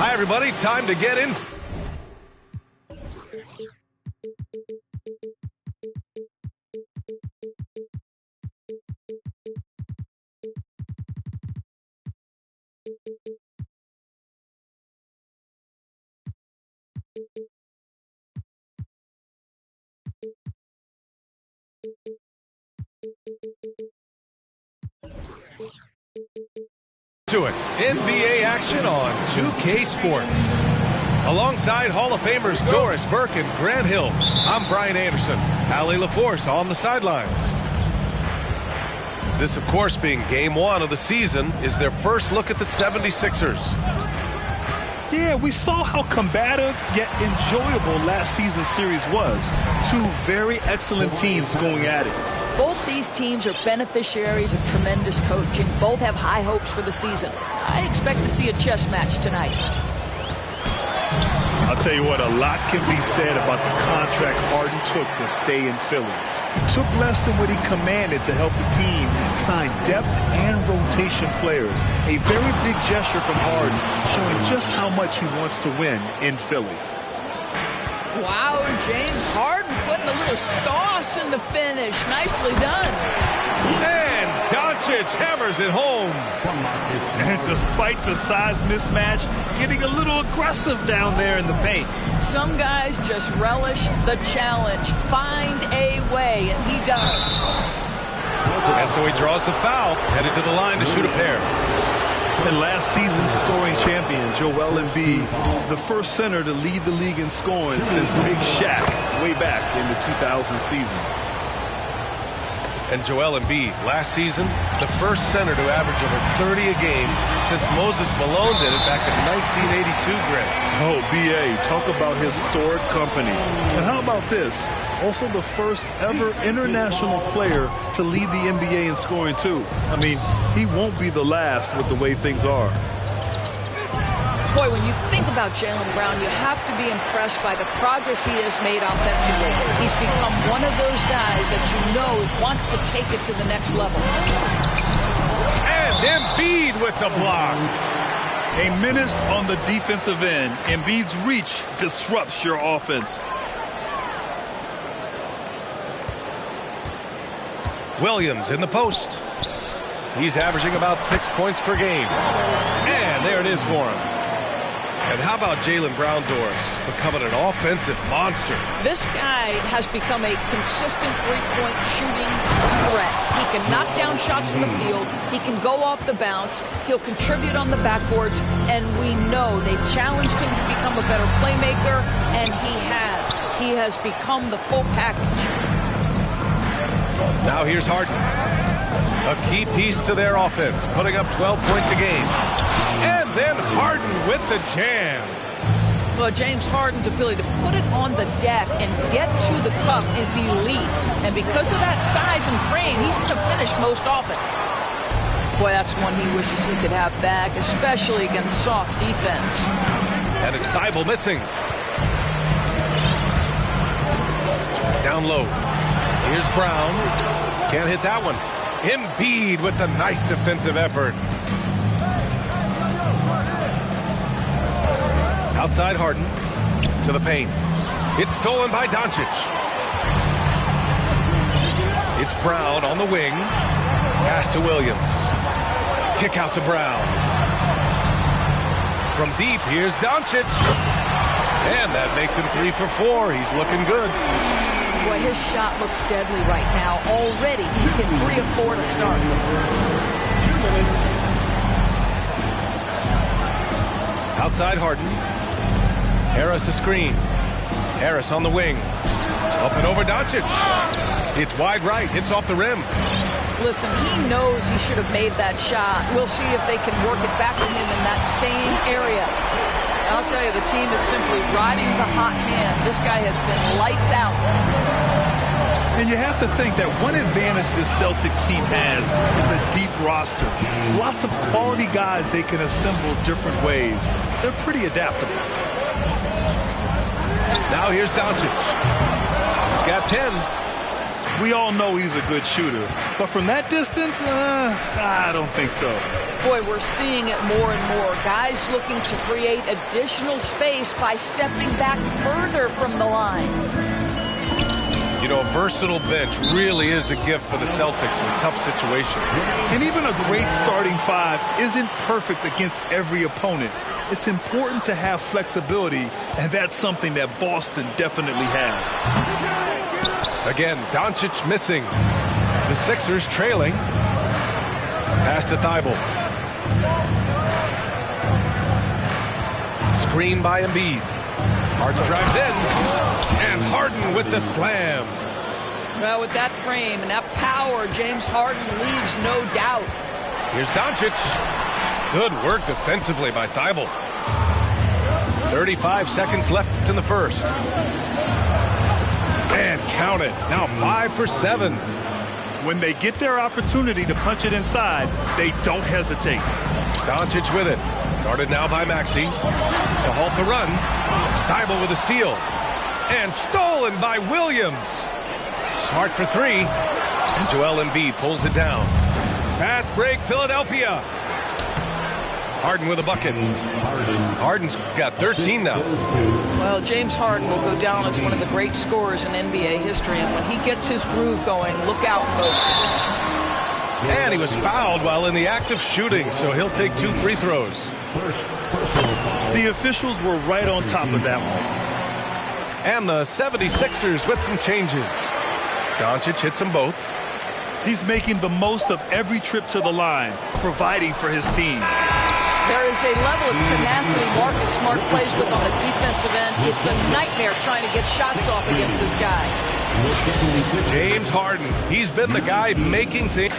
Hi, everybody. Time to get in. To it. NBA action on 2K Sports. Alongside Hall of Famers Doris Burke and Grant Hill, I'm Brian Anderson. Allie LaForce on the sidelines. This, of course, being game one of the season, is their first look at the 76ers. Yeah, we saw how combative yet enjoyable last season's series was. Two very excellent teams going at it. Both these teams are beneficiaries of tremendous coaching. Both have high hopes for the season. I expect to see a chess match tonight. I'll tell you what, a lot can be said about the contract Harden took to stay in Philly. He took less than what he commanded to help the team sign depth and rotation players. A very big gesture from Harden, showing just how much he wants to win in Philly. Wow, James Harden putting a little sauce in the finish. Nicely done. And Doncic hammers it home. And despite the size mismatch, getting a little aggressive down there in the paint. Some guys just relish the challenge. Find a way, and he does. And so he draws the foul, headed to the line to shoot a pair. And last season's scoring champion, Joel Embiid, the first center to lead the league in scoring since Big Shaq way back in the 2000 season. And Joel Embiid, last season, the first center to average over 30 a game since Moses Malone did it back in 1982, Greg. Oh, B.A., talk about historic company. And how about this? Also the first ever international player to lead the NBA in scoring, too. I mean, he won't be the last with the way things are. Boy, when you think about Jaylen Brown, you have to be impressed by the progress he has made offensively. He's become one of those guys that you know wants to take it to the next level. And Embiid with the block. A menace on the defensive end. Embiid's reach disrupts your offense. Williams in the post. He's averaging about 6 points per game. And there it is for him. And how about Jaylen Brown, Doris, becoming an offensive monster? This guy has become a consistent three-point shooting threat. He can knock down shots from the field. He can go off the bounce. He'll contribute on the backboards. And we know they challenged him to become a better playmaker, and he has. He has become the full package. Now here's Harden. A key piece to their offense, putting up 12 points a game. And then Harden with the jam. Well, James Harden's ability to put it on the deck and get to the cup is elite. And because of that size and frame, he's going to finish most often. Boy, that's one he wishes he could have back, especially against soft defense. And it's Thibault missing. Down low. Here's Brown. Can't hit that one. Embiid with the nice defensive effort. Outside Harden to the paint. It's stolen by Doncic. It's Brown on the wing. Pass to Williams. Kick out to Brown. From deep, here's Doncic. And that makes him 3 for 4. He's looking good. Boy, his shot looks deadly right now. Already, he's hit 3 of 4 to start. 2 minutes. Outside Harden. Harris a screen. Harris on the wing. Up and over Doncic. It's wide right. Hits off the rim. Listen, he knows he should have made that shot. We'll see if they can work it back to him in that same area. I'll tell you, the team is simply riding the hot hand. This guy has been lights out. And you have to think that one advantage this Celtics team has is a deep roster. Lots of quality guys they can assemble different ways. They're pretty adaptable. Now here's Doncic. He's got 10. We all know he's a good shooter. But from that distance, I don't think so. Boy, we're seeing it more and more. Guys looking to create additional space by stepping back further from the line. You know, a versatile bench really is a gift for the Celtics in a tough situation. And even a great starting five isn't perfect against every opponent. It's important to have flexibility, and that's something that Boston definitely has. Again, Doncic missing. The Sixers trailing. Pass to Thibault. Screen by Embiid. Harden drives in. And Harden with the slam. Well, with that frame and that power, James Harden leaves no doubt. Here's Doncic. Good work defensively by Thibault. 35 seconds left in the first. And count it. Now 5 for 7. When they get their opportunity to punch it inside, they don't hesitate. Doncic with it. Guarded now by Maxey. To halt the run. Thibault with a steal. And stolen by Williams. Smart for 3. And Joel Embiid pulls it down. Fast break, Philadelphia. Harden with a bucket. Harden's got 13 now. Well, James Harden will go down as one of the great scorers in NBA history, and when he gets his groove going, look out, folks. And he was fouled while in the act of shooting, so he'll take 2 free throws. The officials were right on top of that one. And the 76ers with some changes. Doncic hits them both. He's making the most of every trip to the line, providing for his team. There is a level of tenacity Marcus Smart plays with on the defensive end. It's a nightmare trying to get shots off against this guy. James Harden, he's been the guy making things.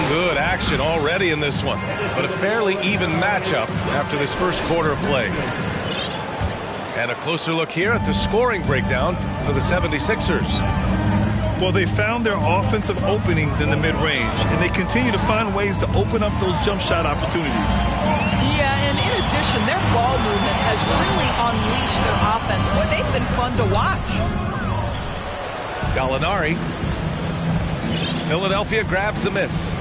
Good action already in this one, but a fairly even matchup after this first quarter of play. And a closer look here at the scoring breakdown for the 76ers. Well, they found their offensive openings in the mid-range, and they continue to find ways to open up those jump shot opportunities. Yeah, and in addition, their ball movement has really unleashed their offense. Boy, they've been fun to watch. Gallinari. Philadelphia grabs the miss.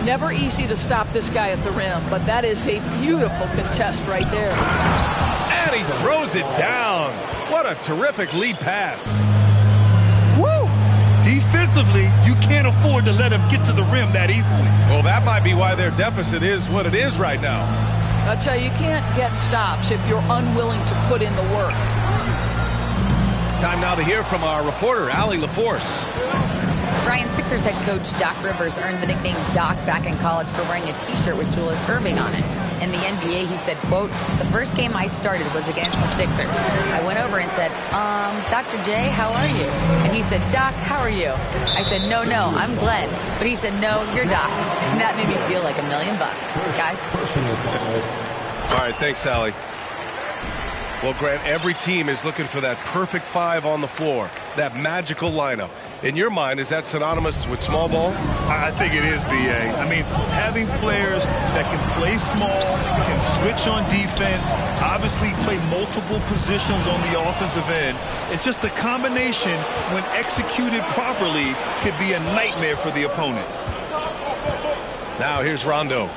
Never easy to stop this guy at the rim, but that is a beautiful contest right there. And he throws it down. What a terrific lead pass. Woo! Defensively, you can't afford to let him get to the rim that easily. Well, that might be why their deficit is what it is right now. I'll tell you, you can't get stops if you're unwilling to put in the work. Time now to hear from our reporter, Allie LaForce. Brian, Sixers head coach Doc Rivers earned the nickname Doc back in college for wearing a T-shirt with Julius Erving on it. In the NBA, he said, quote, "The first game I started was against the Sixers. I went over and said, Dr. J, how are you?" And he said, "Doc, how are you?" I said, no, I'm Glenn." But he said, "No, you're Doc." And that made me feel like $1 million. Guys? All right, thanks, Allie. Well, Grant, every team is looking for that perfect 5 on the floor, that magical lineup. In your mind, is that synonymous with small ball? I think it is, B.A. I mean, having players that can play small, can switch on defense, obviously play multiple positions on the offensive end. It's just a combination, when executed properly, could be a nightmare for the opponent. Now here's Rondo.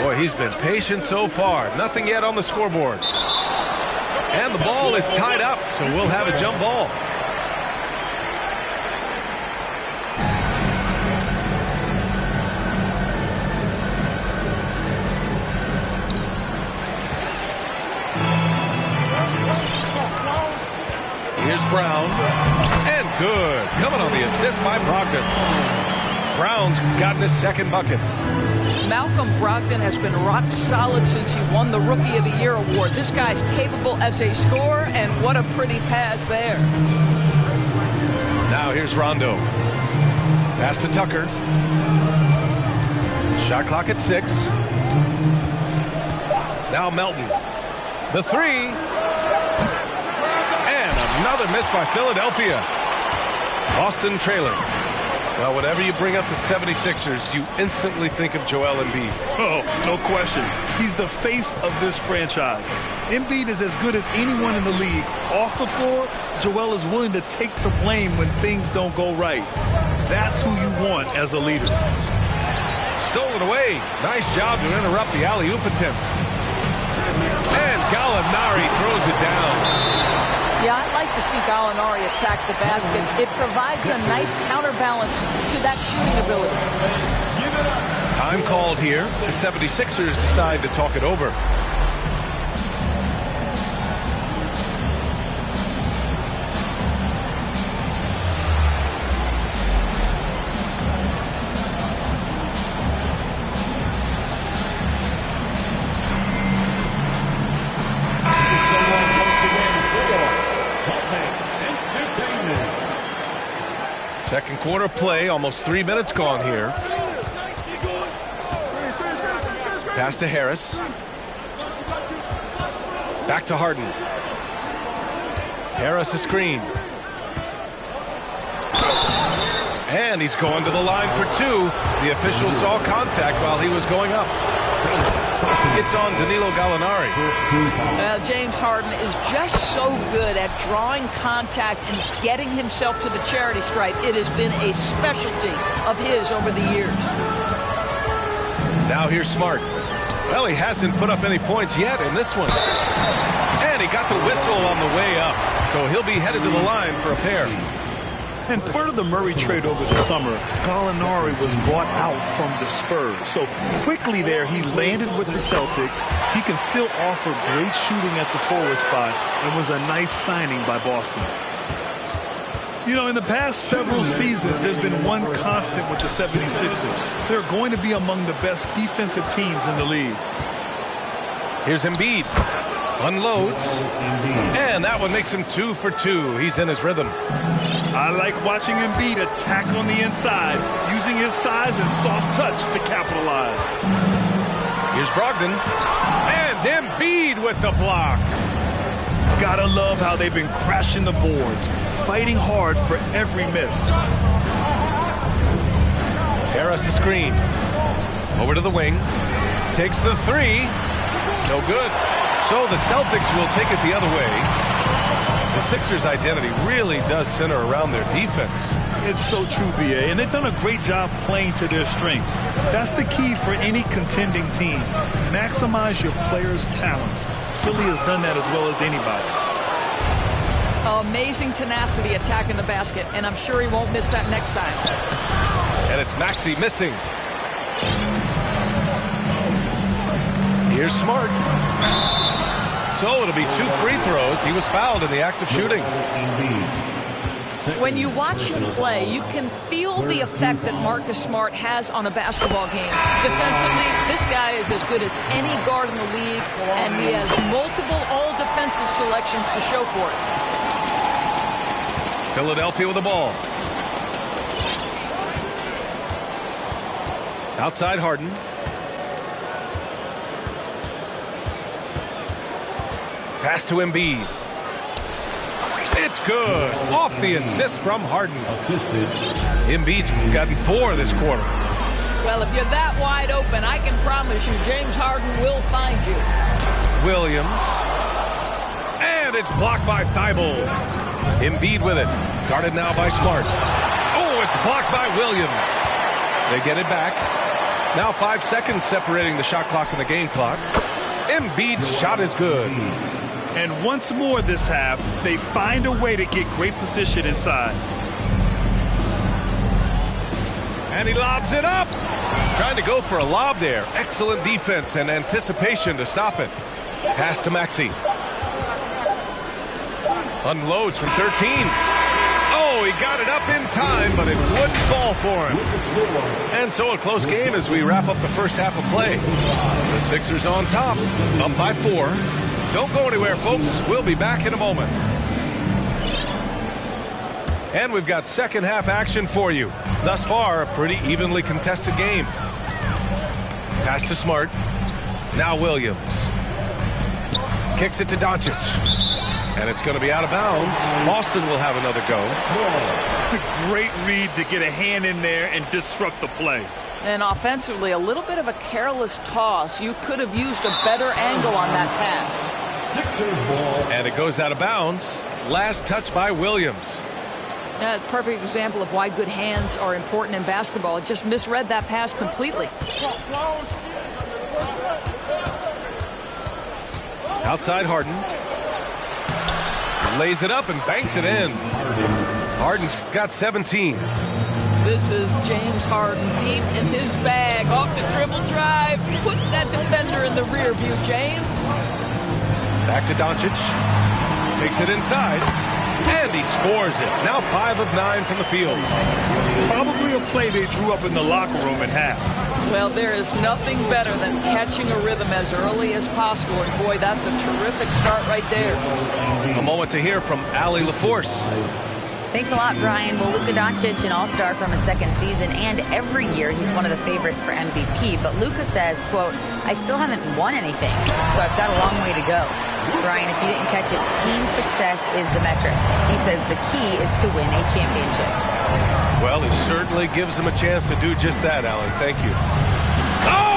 Boy, he's been patient so far. Nothing yet on the scoreboard. And the ball is tied up, so we'll have a jump ball. Here's Brown. And good. Coming on the assist by Brogdon. Brown's gotten his second bucket. Malcolm Brogdon has been rock solid since he won the Rookie of the Year award. This guy's capable as a scorer, and what a pretty pass there. Now here's Rondo. Pass to Tucker. Shot clock at 6. Now Melton. The 3. And another miss by Philadelphia. Boston trailing. Well, whenever you bring up the 76ers, you instantly think of Joel Embiid. Oh, no question. He's the face of this franchise. Embiid is as good as anyone in the league. Off the floor, Joel is willing to take the blame when things don't go right. That's who you want as a leader. Stolen away. Nice job to interrupt the alley-oop attempt. And Gallinari throws it down. Yeah, I'd like to see Gallinari attack the basket. It provides a nice counterbalance to that shooting ability. Time called here. The 76ers decide to talk it over. Second quarter play, almost 3 minutes gone here. Pass to Harris. Back to Harden. Harris a screen. And he's going to the line for two. The official saw contact while he was going up. It's on Danilo Gallinari. Well, James Harden is just so good at drawing contact and getting himself to the charity stripe. It has been a specialty of his over the years. Now here's Smart. Well, he hasn't put up any points yet in this one. And he got the whistle on the way up. So he'll be headed to the line for a pair. And part of the Murray trade over the summer, Gallinari was bought out from the Spurs. So quickly there, he landed with the Celtics. He can still offer great shooting at the forward spot and was a nice signing by Boston. You know, in the past several seasons, there's been one constant with the 76ers. They're going to be among the best defensive teams in the league. Here's Embiid. Unloads. And that one makes him 2 for 2. He's in his rhythm. I like watching Embiid attack on the inside, using his size and soft touch to capitalize. Here's Brogdon. And Embiid with the block. Gotta love how they've been crashing the boards, fighting hard for every miss. Harris a screen. Over to the wing. Takes the three. No good. So the Celtics will take it the other way. The Sixers' identity really does center around their defense. It's so true, BA, and they've done a great job playing to their strengths. That's the key for any contending team. Maximize your players' talents. Philly has done that as well as anybody. Amazing tenacity attacking the basket, and I'm sure he won't miss that next time. And it's Maxey missing. Here's Smart. So it'll be 2 free throws. He was fouled in the act of shooting. When you watch him play, you can feel the effect that Marcus Smart has on a basketball game. Defensively, this guy is as good as any guard in the league, and he has multiple all-defensive selections to show for it. Philadelphia with the ball. Outside Harden. Pass to Embiid. It's good. Off the assist from Harden. Embiid's gotten 4 this quarter. Well, if you're that wide open, I can promise you James Harden will find you. Williams. And it's blocked by Thibault. Embiid with it. Guarded now by Smart. Oh, it's blocked by Williams. They get it back. Now 5 seconds separating the shot clock and the game clock. Embiid's shot is good. And once more this half, they find a way to get great position inside. And he lobs it up. Trying to go for a lob there. Excellent defense and anticipation to stop it. Pass to Maxey. Unloads from 13. Oh, he got it up in time, but it wouldn't fall for him. And so a close game as we wrap up the first half of play. The Sixers on top, up by 4. Don't go anywhere, folks. We'll be back in a moment. And we've got second half action for you. Thus far, a pretty evenly contested game. Pass to Smart. Now Williams. Kicks it to Doncic. And it's going to be out of bounds. Boston will have another go. Great read to get a hand in there and disrupt the play. And offensively, a little bit of a careless toss. You could have used a better angle on that pass. And it goes out of bounds. Last touch by Williams. That's a perfect example of why good hands are important in basketball. It just misread that pass completely. Outside Harden. Lays it up and banks it in. Harden's got 17. This is James Harden deep in his bag. Off the dribble drive. Put that defender in the rear view, James. Back to Doncic. Takes it inside. And he scores it. Now 5 of 9 from the field. Probably a play they drew up in the locker room at half. Well, there is nothing better than catching a rhythm as early as possible. And boy, that's a terrific start right there. A moment to hear from Allie LaForce. Thanks a lot, Brian. Well, Luka Doncic, an all-star from his second season, and every year he's one of the favorites for MVP. But Luka says, quote, I still haven't won anything, so I've got a long way to go. Brian, if you didn't catch it, team success is the metric. He says the key is to win a championship. Well, it certainly gives him a chance to do just that, Alan. Thank you. Oh!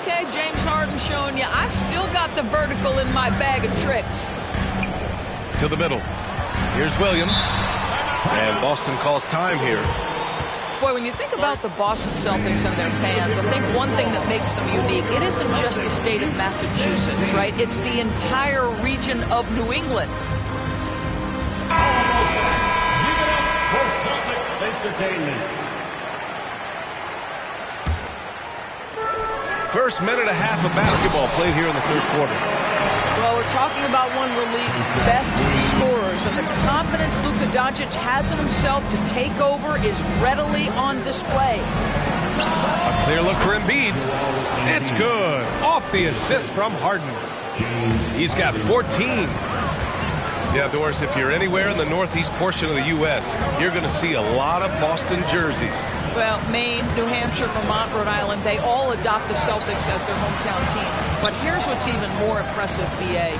Okay, James Harden showing you I've still got the vertical in my bag of tricks. To the middle. Here's Williams. And Boston calls time here. Boy, when you think about the Boston Celtics and their fans, I think one thing that makes them unique, it isn't just the state of Massachusetts, right? It's the entire region of New England. First minute and a half of basketball played here in the third quarter. Well, we're talking about one of the league's best scorers, and the confidence Luka Doncic has in himself to take over is readily on display. A clear look for Embiid. It's good. Off the assist from Harden. He's got 14. Yeah, Doris, if you're anywhere in the northeast portion of the U.S., you're going to see a lot of Boston jerseys. Well, Maine, New Hampshire, Vermont, Rhode Island, they all adopt the Celtics as their hometown team. But here's what's even more impressive, BA.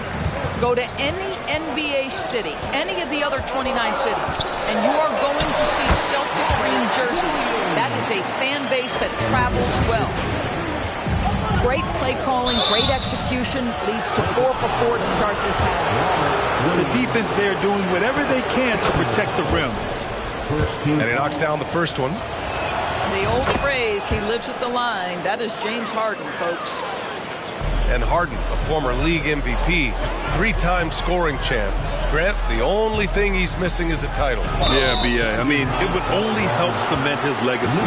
Go to any NBA city, any of the other 29 cities, and you are going to see Celtic green jerseys. That is a fan base that travels well. Great play calling, great execution leads to 4 for 4 to start this half. The defense there doing whatever they can to protect the rim. And he knocks down the first one. The old phrase, he lives at the line, that is James Harden, folks. And Harden, a former league MVP, 3-time scoring champ. Grant, the only thing he's missing is a title. Yeah, B.A. I mean, it would only help cement his legacy.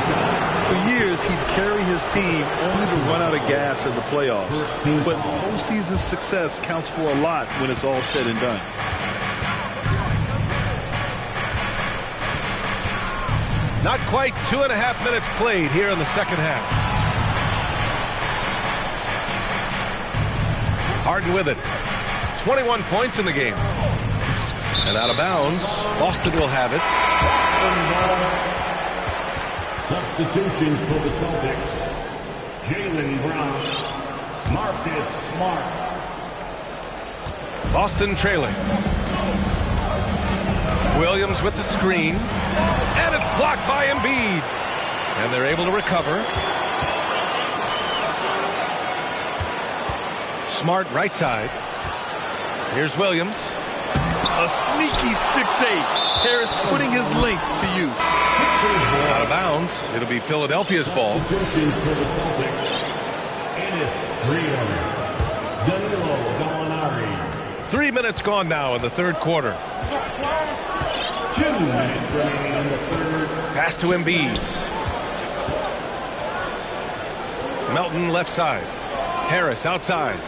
For years, he'd carry his team only to run out of gas in the playoffs. But postseason success counts for a lot when it's all said and done. Not quite 2.5 minutes played here in the second half. Harden with it. 21 points in the game. And out of bounds, Boston will have it. Substitutions for the Celtics. Jaylen Brown. Marcus Smart. Boston trailing. Williams with the screen. And it's blocked by Embiid. And they're able to recover. Smart right side. Here's Williams. A sneaky 6'8". Harris putting his length to use. Out of bounds. It'll be Philadelphia's ball. 3 minutes gone now in the third quarter. 2 minutes remaining in the third. Pass to Embiid. Melton left side. Harris outside.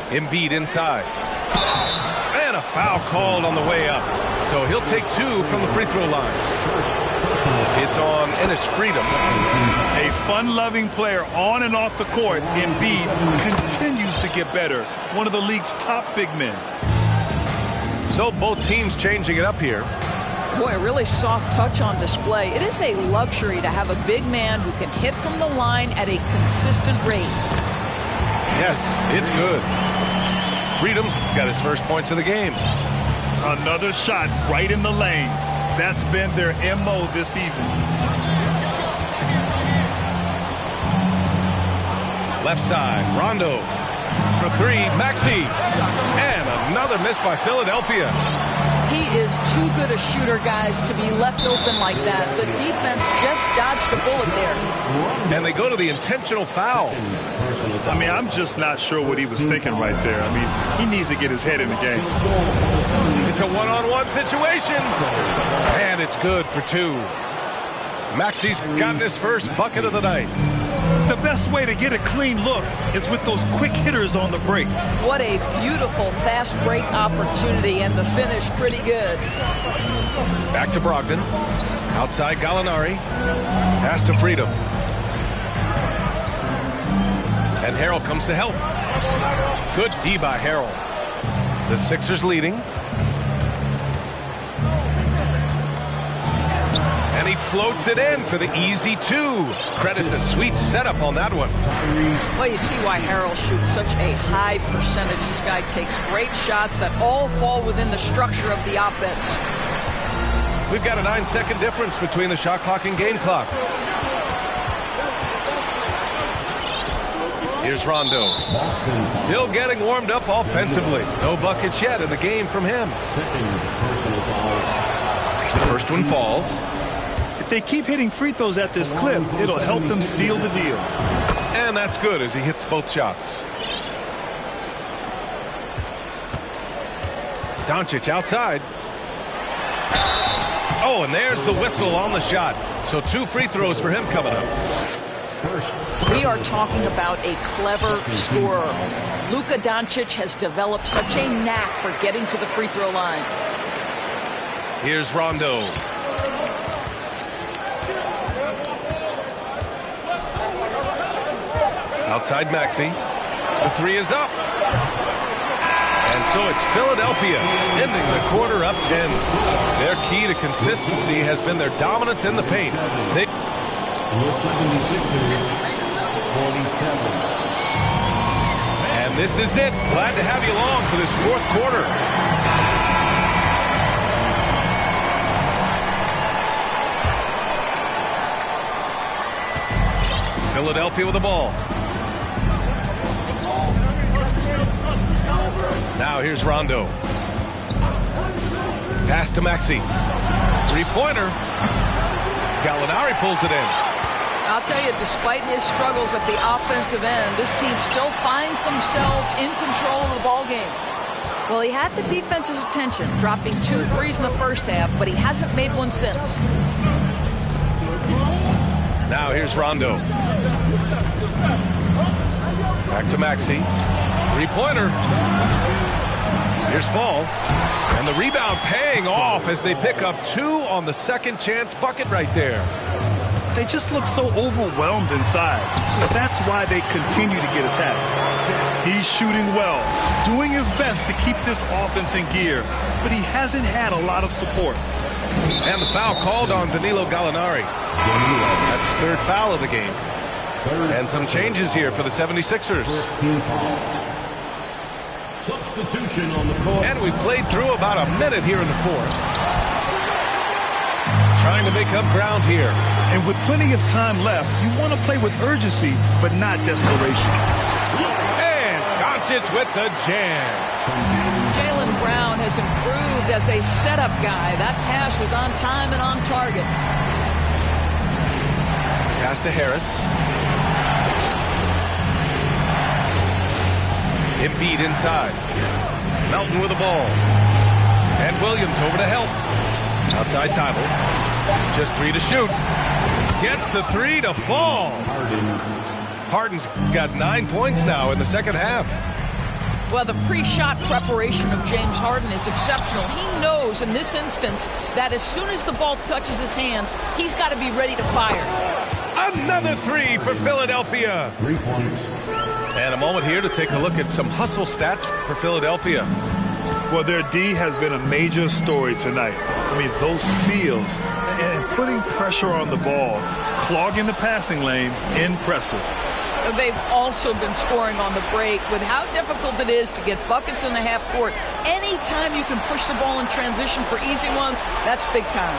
Embiid inside. And a foul called on the way up. So he'll take 2 from the free throw line. It's on Ennis Freedom. A fun-loving player on and off the court. Embiid continues to get better. One of the league's top big men. So both teams changing it up here. Boy, a really soft touch on display. It is a luxury to have a big man who can hit from the line at a consistent rate. Yes, it's good. Freedom's got his first points of the game. Another shot right in the lane. That's been their MO this evening. Left side, Rondo. For three, Maxey. And another miss by Philadelphia. He is too good a shooter, guys, to be left open like that. The defense just dodged a bullet there. And they go to the intentional foul. I mean, I'm just not sure what he was thinking right there. I mean, he needs to get his head in the game. It's a one-on-one situation. And it's good for two. Maxey's gotten his first bucket of the night. The best way to get a clean look is with those quick hitters on the break. What a beautiful fast break opportunity, and the finish pretty good. Back to Brogdon. Outside Gallinari. Pass to Freedom. And Harrell comes to help. Good D by Harrell. The Sixers leading. And he floats it in for the easy two. Credit the sweet setup on that one. Well, you see why Harrell shoots such a high percentage. This guy takes great shots that all fall within the structure of the offense. We've got a 9-second difference between the shot clock and game clock. Here's Rondo. Still getting warmed up offensively. No buckets yet in the game from him. The first one falls. If they keep hitting free throws at this clip, it'll help them seal the deal. And that's good as he hits both shots. Doncic outside. Oh, and there's the whistle on the shot. So 2 free throws for him coming up. We are talking about a clever scorer. Luka Doncic has developed such a knack for getting to the free throw line. Here's Rondo. Outside Maxey. The three is up. And so it's Philadelphia ending the quarter up 10. Their key to consistency has been their dominance in the paint. And this is it. Glad to have you along for this fourth quarter. Philadelphia with the ball. Now here's Rondo. Pass to Maxey. Three-pointer. Gallinari pulls it in. I'll tell you, despite his struggles at the offensive end, this team still finds themselves in control of the ball game. Well, he had the defense's attention, dropping 2 threes in the first half, but he hasn't made one since. Now here's Rondo. Back to Maxey. Three-pointer. Here's Fall. And the rebound paying off as they pick up 2 on the second chance bucket right there. They just look so overwhelmed inside. That's why they continue to get attacked. He's shooting well, doing his best to keep this offense in gear, but he hasn't had a lot of support. And the foul called on Danilo Gallinari. That's his 3rd foul of the game. And some changes here for the 76ers. Substitution on the court. And we played through about a minute here in the 4th. Trying to make up ground here. And with plenty of time left, you want to play with urgency, but not desperation. And Doncic with the jam. Jaylen Brown has improved as a setup guy. That pass was on time and on target. Pass to Harris. Embiid inside. Melton with the ball. And Williams over to help. Outside Tybalt. Just 3 to shoot. Gets the 3 to fall. Harden's got 9 points now in the second half. Well, the pre-shot preparation of James Harden is exceptional. He knows in this instance that as soon as the ball touches his hands, he's got to be ready to fire. Another 3 for Philadelphia. 3 points. And a moment here to take a look at some hustle stats for Philadelphia. Well, their D has been a major story tonight. I mean, those steals and putting pressure on the ball, clogging the passing lanes, impressive. They've also been scoring on the break. With how difficult it is to get buckets in the half court, anytime you can push the ball in transition for easy ones, that's big time.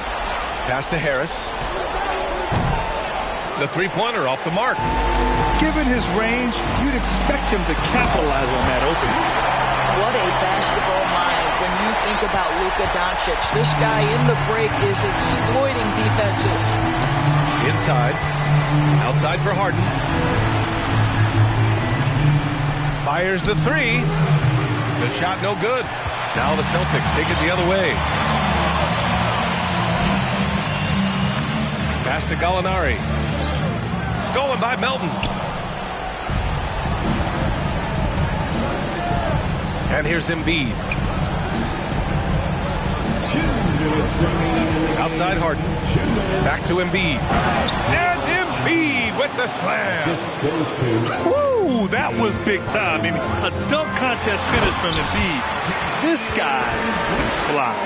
Pass to Harris. The three-pointer off the mark. Given his range, you'd expect him to capitalize on that opening. What a basketball mind when you think about Luka Doncic. This guy in the break is exploiting defenses. Inside. Outside for Harden. Fires the three. The shot no good. Now the Celtics take it the other way. Pass to Gallinari. Stolen by Melton. And here's Embiid. Outside Harden. Back to Embiid. And Embiid with the slam. Woo, that was big time. I mean, a dunk contest finish from Embiid. This guy fly.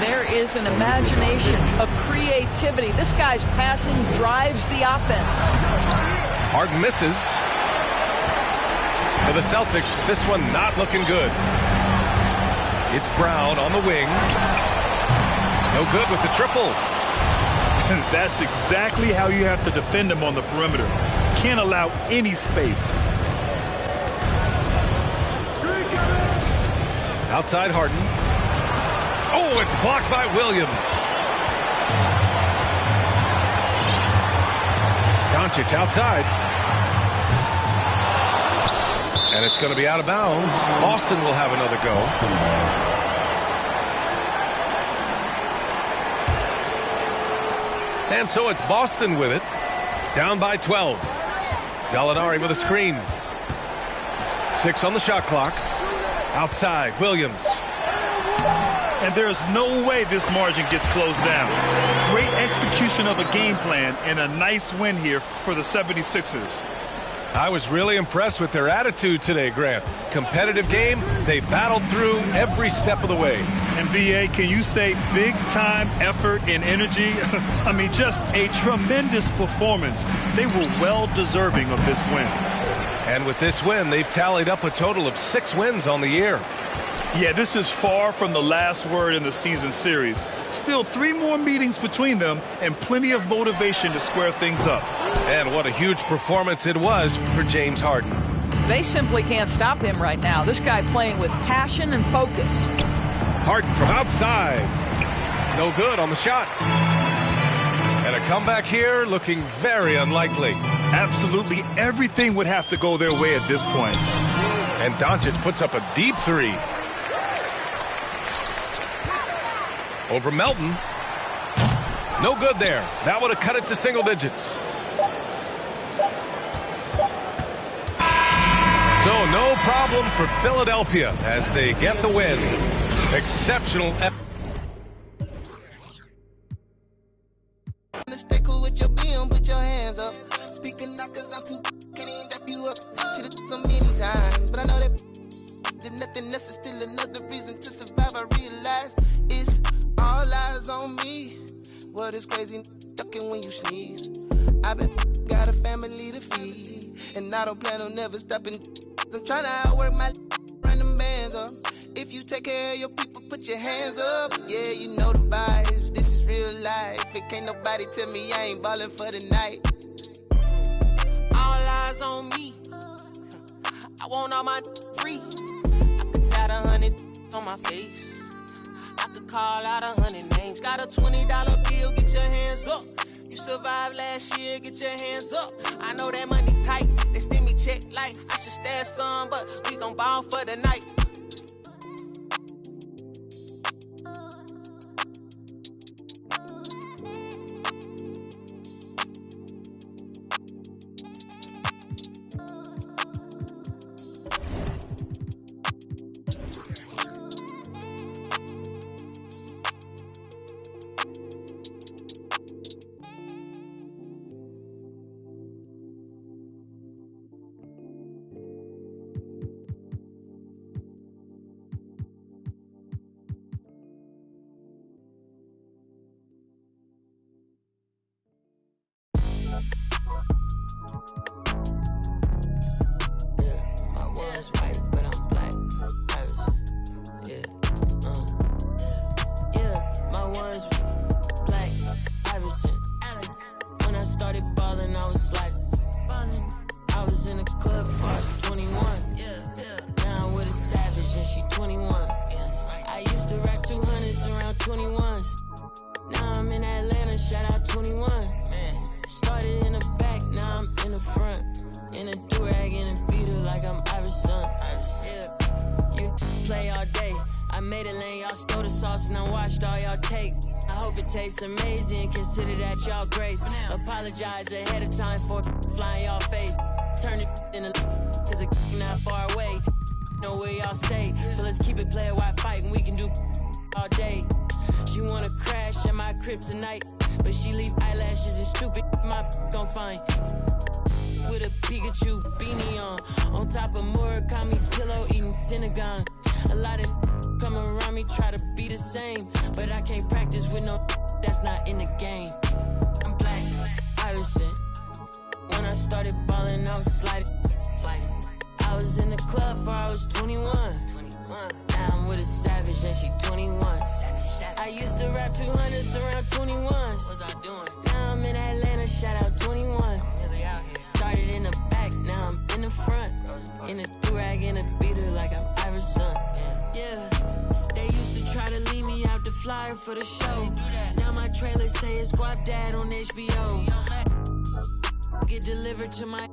There is an imagination, a creativity. This guy's passing drives the offense. Harden misses. For the Celtics, this one not looking good. It's Brown on the wing. No good with the triple. And that's exactly how you have to defend him on the perimeter. Can't allow any space. Outside Harden. Oh, it's blocked by Williams. Doncic outside. And it's going to be out of bounds. Boston will have another go. And so it's Boston with it. Down by 12. Gallinari with a screen. 6 on the shot clock. Outside, Williams. And there's no way this margin gets closed down. Great execution of a game plan and a nice win here for the 76ers. I was really impressed with their attitude today, Grant. Competitive game, they battled through every step of the way. And BA, can you say big time effort and energy? I mean, just a tremendous performance. They were well deserving of this win. And with this win, they've tallied up a total of 6 wins on the year. Yeah, this is far from the last word in the season series. Still 3 more meetings between them and plenty of motivation to square things up. And what a huge performance it was for James Harden. They simply can't stop him right now. This guy playing with passion and focus. Harden from outside. No good on the shot. And a comeback here looking very unlikely. Absolutely everything would have to go their way at this point. And Doncic puts up a deep 3. Over Melton. No good there. That would have cut it to single digits. So no problem for Philadelphia as they get the win. Exceptional effort. Stay cool with your BM, put your hands up. Speaking up cause I'm too can't even wrap you up. Should've so many times, but I know that if nothing else is still another reason to survive. I realize it's all eyes on me. What is crazy ducking when you sneeze? I've been got a family to feed, and I don't plan on never stopping. I'm trying to outwork my run them bands up. If you take care of your people, put your hands up. Yeah, you know the vibes. This is real life. It can't nobody tell me I ain't ballin' for the night. All eyes on me. I want all my free. I could tat 100 on my face. I could call out 100 names. Got a $20 bill, get your hands up. You survived last year, get your hands up. I know that money tight. They send me check like I should stash some, but we gon' ball for the night. my one's white, but I'm black. Iverson. My one's black. Iverson. When I started balling, I was sliding. I was in the club before I was 21. Now I'm with a savage and she 21. I used to rap 200s around 21s. Now I'm in Atlanta, shout out 21. Started in the back, now I'm in the front. In a do-rag, in a beater like I'm Iverson. You play all day. I made it lane, y'all stole the sauce and I watched all y'all take. I hope it tastes amazing, consider that y'all grace. Apologize ahead of time for flying y'all face. Turn it in a cause it's not far away. Know where y'all stay, so let's keep it player while fighting. We can do all day. She wanna crash at my crib tonight, but she leave eyelashes and stupid my gon' find. With a Pikachu beanie on top of Murakami pillow eating synagogue. A lot of come around me try to be the same, but I can't practice with no that's not in the game. I'm black, Iverson. When I started balling, I was sliding. I was in the club before I was 21. Now I'm with a savage and she 21. I used to rap 200s around 21s. What was I doing? Now I'm in Atlanta, shout out 21. Started in the back, now I'm in the front. In a do-rag, in a beater like I'm Iverson. They used to try to leave me out the flyer for the show. Now my trailer say it's Squad Dad on HBO. Get delivered to my...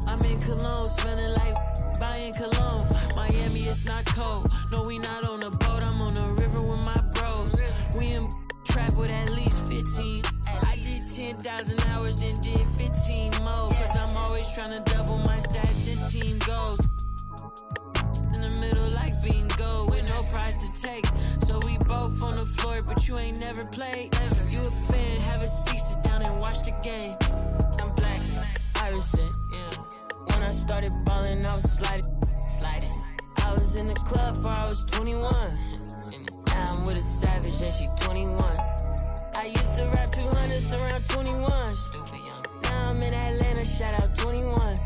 I'm in Cologne, smelling like buying cologne. Miami, it's not cold. No, we not on a boat, I'm on the river with my bros. We in trap with at least 15. I did 10,000 hours, then did 15 more. Cause I'm always trying to double my stats and team goals. In the middle like bingo, with no prize to take. So we both on the floor, but you ain't never played. You a fan, have a seat, sit down and watch the game. I'm black, Iverson. When I started balling, I was sliding. I was in the club before I was 21. Now I'm with a savage and she 21. I used to rap 200s around 21s. Now I'm in Atlanta, shout out 21.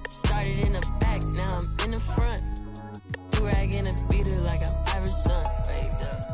Started in the back, now I'm in the front. Do-rag in a beater like I'm Iverson. Waved up.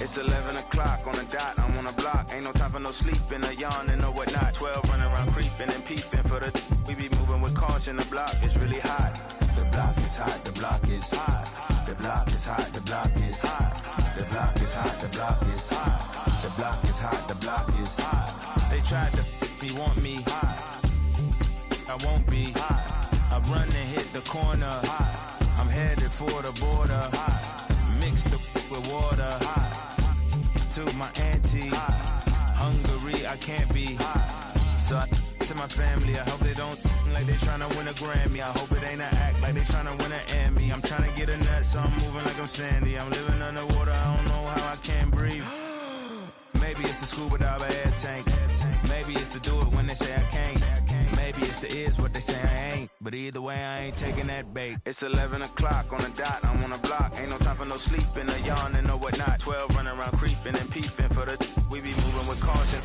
It's 11 o'clock on the dot, I'm on the block. Ain't no time for no sleeping or yawning or whatnot. 12 running around creeping and peeping for the we be moving with caution. The block is really hot. The block is hot, the block is hot. The block is hot, the block is hot. The block is hot, the block is hot. The block is hot, the block is hot. They tried to me, want me hot. I won't be hot. I run and hit the corner hot. I'm headed for the border hot. Mix the with water hot. To my auntie Hungary, I can't be so I to my family, I hope they don't like they tryna win a Grammy. I hope it ain't an act like they tryna win an Emmy. I'm tryna get a nut, so I'm moving like I'm Sandy. I'm living underwater, I don't know how I can't breathe. Maybe it's the scuba dive air tank. Maybe it's to do it when they say I can't. Maybe it's the is what they say I ain't. But either way, I ain't taking that bait. It's 11 o'clock on the dot, I'm on the block. Ain't no time for no sleeping or yawning or whatnot. 12 running around creeping and peeping for the we be moving with caution.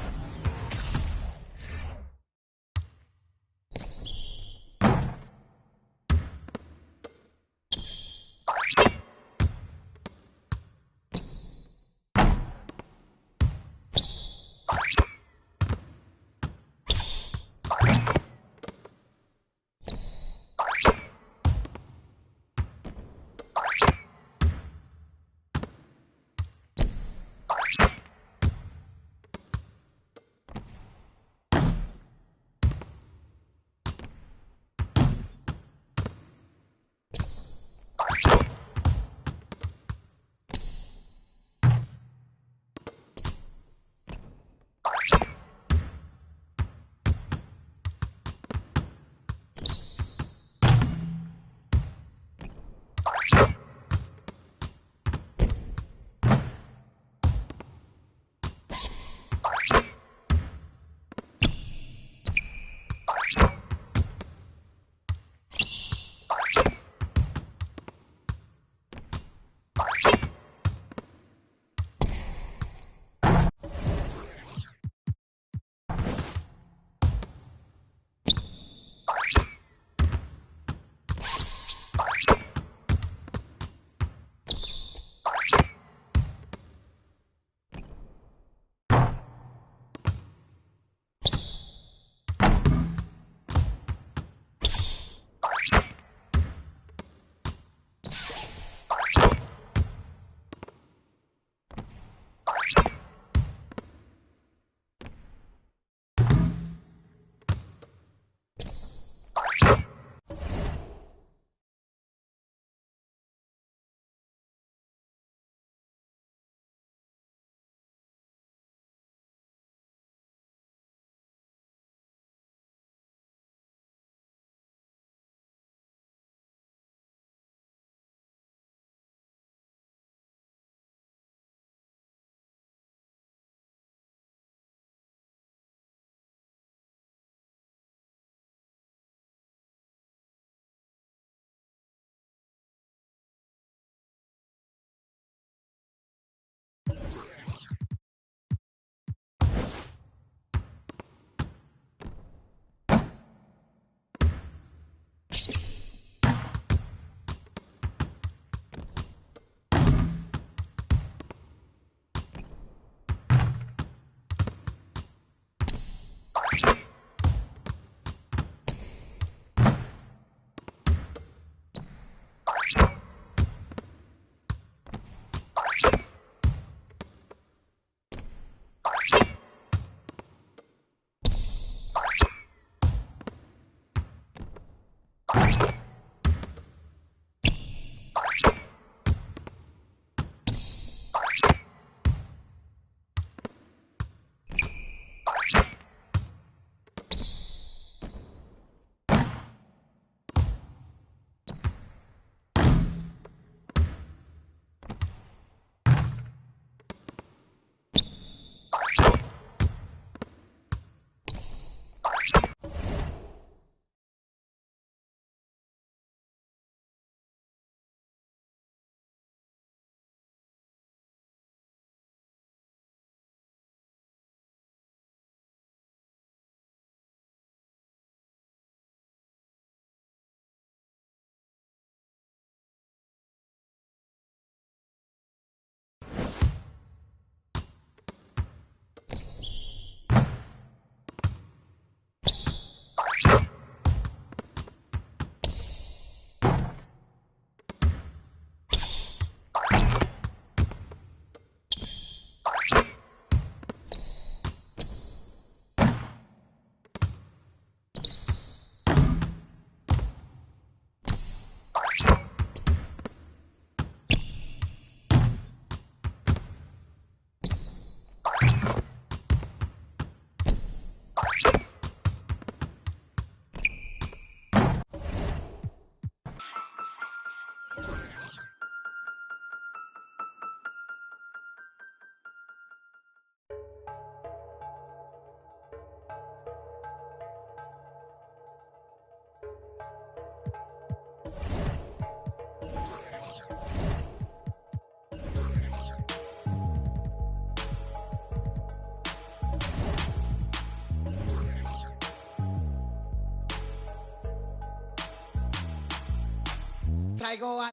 traigo a...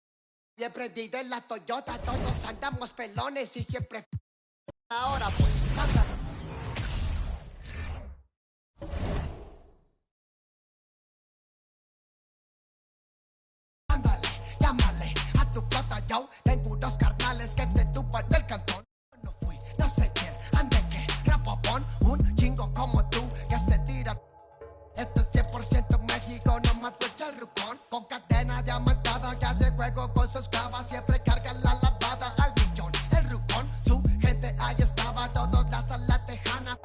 Bien prendido en la Toyota, todos andamos pelones y siempre... Ahora pues, ándale, llámale a tu flota, yo. Tengo unos carnales que te tupan el cantón. Yo no fui, no sé quién, ande que rapopón. Un chingo como tú que se tira. Esto es 100% México, no mato el rucón. Con cadena diamantada que hace juego con sus clavas. Siempre carga la lavada al millón. El rucón, su gente ahí estaba. Todos las a la tejana.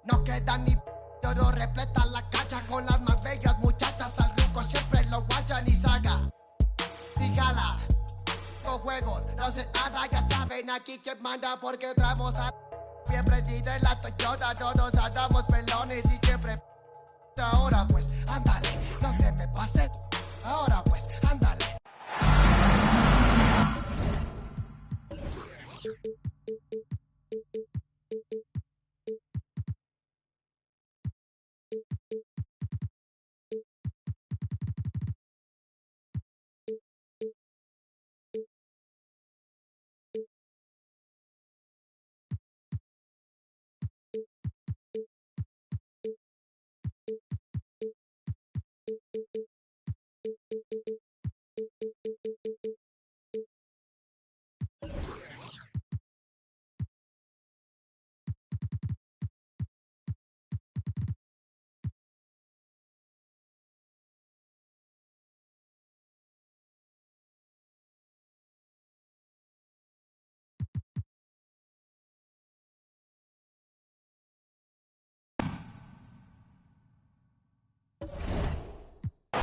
No queda ni oro, repleta la cacha con las más bellas muchachas. Al ruco siempre lo guachan y saga. Dígala, con juegos, no se nada. Ya saben aquí quién manda porque traemos a... Bien prendida en la Toyota, todos andamos pelones y siempre... Ahora pues, ándale, no te me pases. Ahora pues, ándale.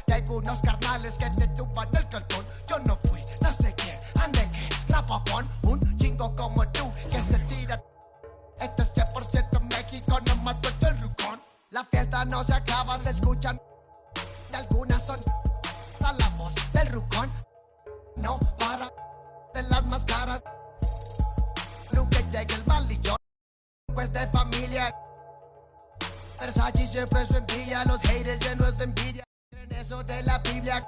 Tengo unos carnales que te tumban el cantón. Yo no fui, no sé quién, ande que rapapón. Un chingo como tú que se tira. Esto es 100% México, no mato el rucón. La fiesta no se acaba, se escuchan. Y algunas son a la voz del rucón. No para de las más caras. Nunca llega el malillón. Pues de familia. Versace siempre su envidia. Los haters llenos de envidia. En eso de la Biblia.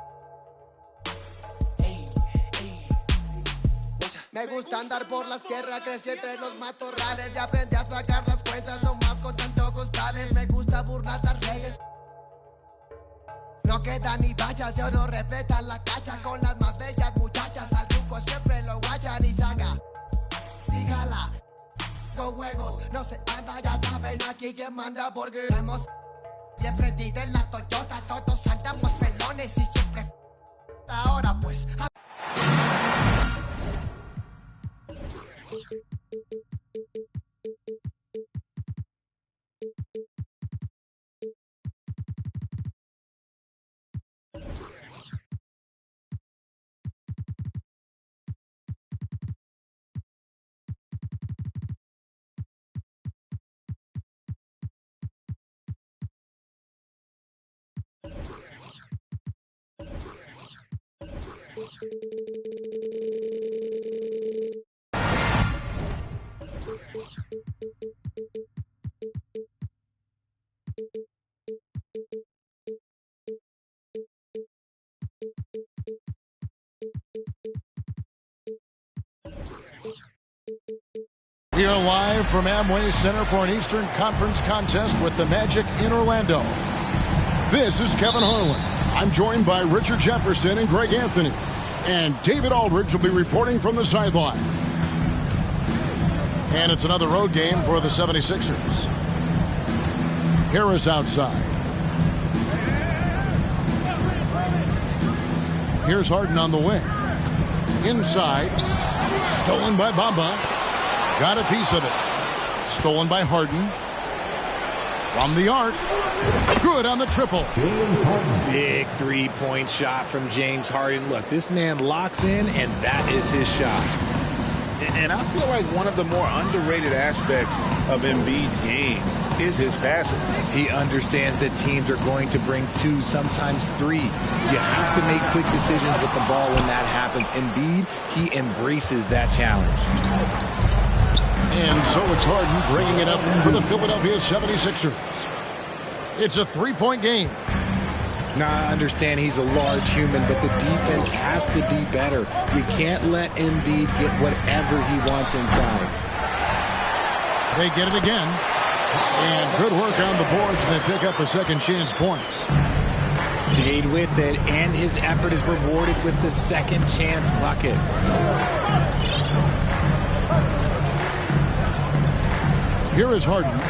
Me gusta andar por la sierra, crecí entre los matorrales y aprendí a sacar las cuentas nomás con tanto costales. Me gusta burlar las redes. No queda ni vallas, yo no repleta la cacha con las más bellas muchachas. Al truco siempre lo guachan y saga. Dígala, con juegos, no se anda, ya saben aquí quién manda porque hemos... Bien prendido en la Toyota, todos andamos pelones y siempre... Ahora pues... We are live from Amway Center for an Eastern Conference contest with the Magic in Orlando. This is Kevin Harlan. I'm joined by Richard Jefferson and Greg Anthony. And David Aldridge will be reporting from the sideline. And it's another road game for the 76ers. Harris outside. Here's Harden on the wing. Inside. Stolen by Bamba. Got a piece of it. Stolen by Harden. From the arc. Good on the triple. Big three-point shot from James Harden. Look, this man locks in, and that is his shot. And I feel like one of the more underrated aspects of Embiid's game is his passing. He understands that teams are going to bring two, sometimes three. You have to make quick decisions with the ball when that happens. Embiid, he embraces that challenge. And so it's Harden bringing it up for the Philadelphia 76ers. It's a three-point game. Now, I understand he's a large human, but the defense has to be better. You can't let Embiid get whatever he wants inside. They get it again. And good work on the boards, and they pick up the second chance points. Stayed with it, and his effort is rewarded with the second chance bucket. Here is Harden.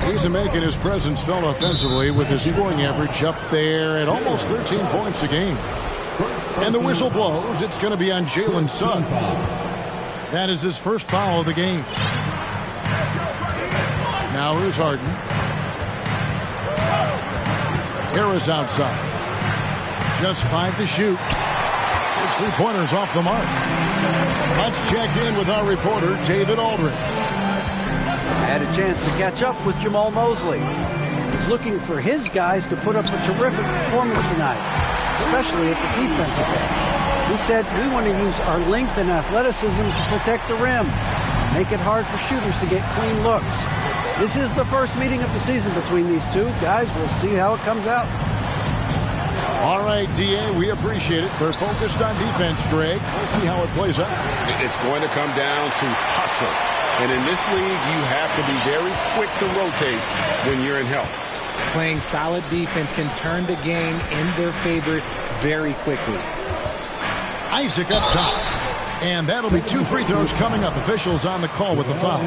He's making his presence felt offensively with his scoring average up there at almost 13 points a game. And the whistle blows. It's going to be on Jalen Suggs. That is his first foul of the game. Now here's Harden. Harris outside. Just 5 to shoot. His three-pointers off the mark. Let's check in with our reporter, David Aldridge. I had a chance to catch up with Jamal Mosley. He's looking for his guys to put up a terrific performance tonight, especially at the defensive end. He said, we want to use our length and athleticism to protect the rim, make it hard for shooters to get clean looks. This is the first meeting of the season between these two guys. We'll see how it comes out. All right, D.A., we appreciate it. We're focused on defense, Greg. We'll see how it plays out. It's going to come down to hustle. And in this league, you have to be very quick to rotate when you're in help. Playing solid defense can turn the game in their favor very quickly. Isaac up top. And that'll be 2 free throws coming up. Officials on the call with the foul.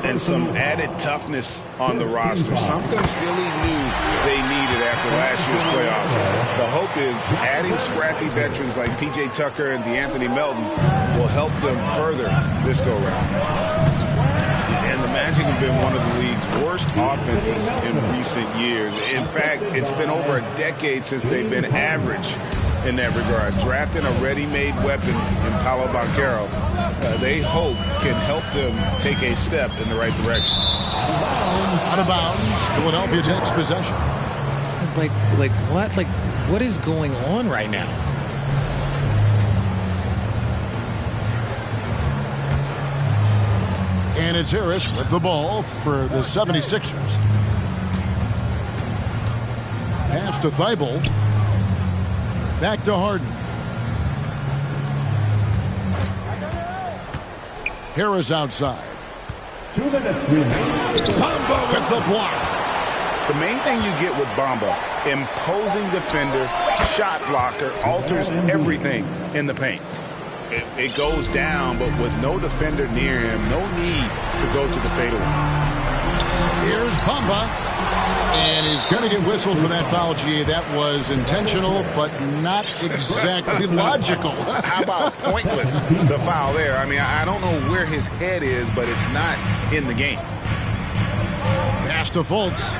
And some added toughness on the roster. Something Philly knew they needed after last year's playoffs. The hope is adding scrappy veterans like P.J. Tucker and DeAnthony Melton will help them further this go-round. And the Magic have been one of the league's worst offenses in recent years. In fact, it's been over a decade since they've been average in that regard. Drafting a ready-made weapon in Paolo Banchero, they hope can help them take a step in the right direction. Out of bounds, Philadelphia takes possession. Like what? Like, what is going on right now? And it's Harris with the ball for the 76ers. Pass to Thibault. Back to Harden. Harris outside. 2 minutes remaining. Bamba with the block. The main thing you get with Bamba, imposing defender, shot blocker, alters everything in the paint. It goes down, but with no defender near him, no need to go to the fadeaway. Here's Bamba. And he's going to get whistled for that foul, G. That was intentional, but not exactly logical. How about pointless to foul there? I mean, I don't know where his head is, but it's not in the game. Pass to Fultz.